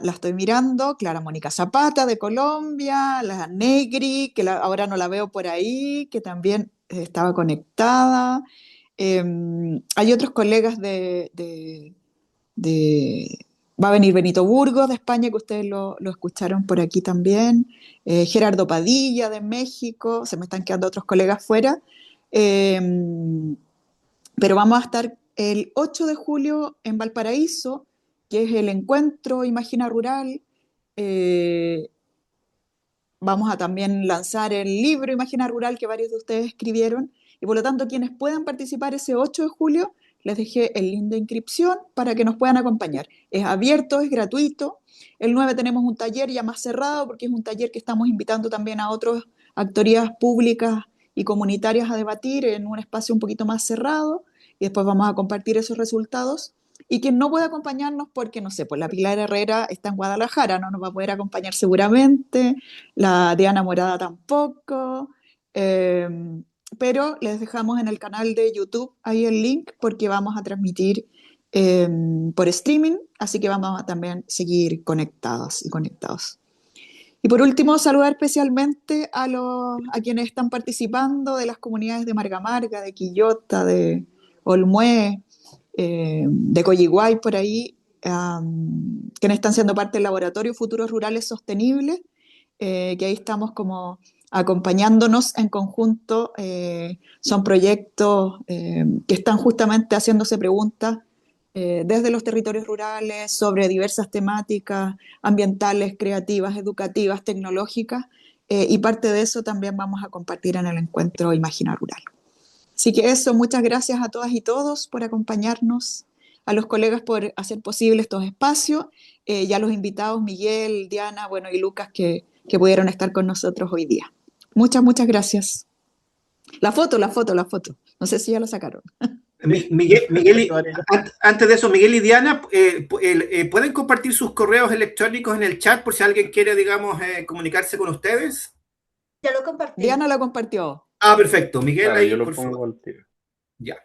la estoy mirando, Clara Mónica Zapata de Colombia, la Negri, que ahora no la veo por ahí, que también estaba conectada. Hay otros colegas va a venir Benito Burgos de España, que ustedes lo escucharon por aquí también. Gerardo Padilla de México, se me están quedando otros colegas fuera. Pero vamos a estar el 8 de julio en Valparaíso, que es el encuentro Imagina Rural. Vamos a también lanzar el libro Imagina Rural que varios de ustedes escribieron. Y por lo tanto, quienes puedan participar ese 8 de julio, les dejé el link de inscripción para que nos puedan acompañar. Es abierto, es gratuito. El 9 tenemos un taller ya más cerrado, porque es un taller que estamos invitando también a otras actorías públicas y comunitarias a debatir en un espacio un poquito más cerrado, y después vamos a compartir esos resultados. Y quien no puede acompañarnos porque, no sé, pues la Pilar Herrera está en Guadalajara, no nos va a poder acompañar seguramente, la Diana Morada tampoco, pero les dejamos en el canal de YouTube ahí el link porque vamos a transmitir por streaming, así que vamos a también seguir conectadas y conectados. Y por último, saludar especialmente a quienes están participando de las comunidades de Marga Marga, de Quillota, de Olmué, de Coyhaique por ahí, quienes están siendo parte del Laboratorio Futuros Rurales Sostenibles, que ahí estamos como acompañándonos en conjunto. Son proyectos que están justamente haciéndose preguntas desde los territorios rurales sobre diversas temáticas ambientales, creativas, educativas, tecnológicas, y parte de eso también vamos a compartir en el encuentro Imagina Rural. Así que eso, muchas gracias a todas y todos por acompañarnos, a los colegas por hacer posible estos espacios, y a los invitados Miguel, Diana, bueno, y Lucas que pudieron estar con nosotros hoy día. Muchas, muchas gracias. La foto. No sé si ya la sacaron. Antes de eso, Miguel y Diana, ¿pueden compartir sus correos electrónicos en el chat por si alguien quiere, digamos, comunicarse con ustedes? Ya lo compartí. Diana la compartió. Ah, perfecto. Miguel, Claro, ahí, yo lo por pongo favor. al tiro. Ya.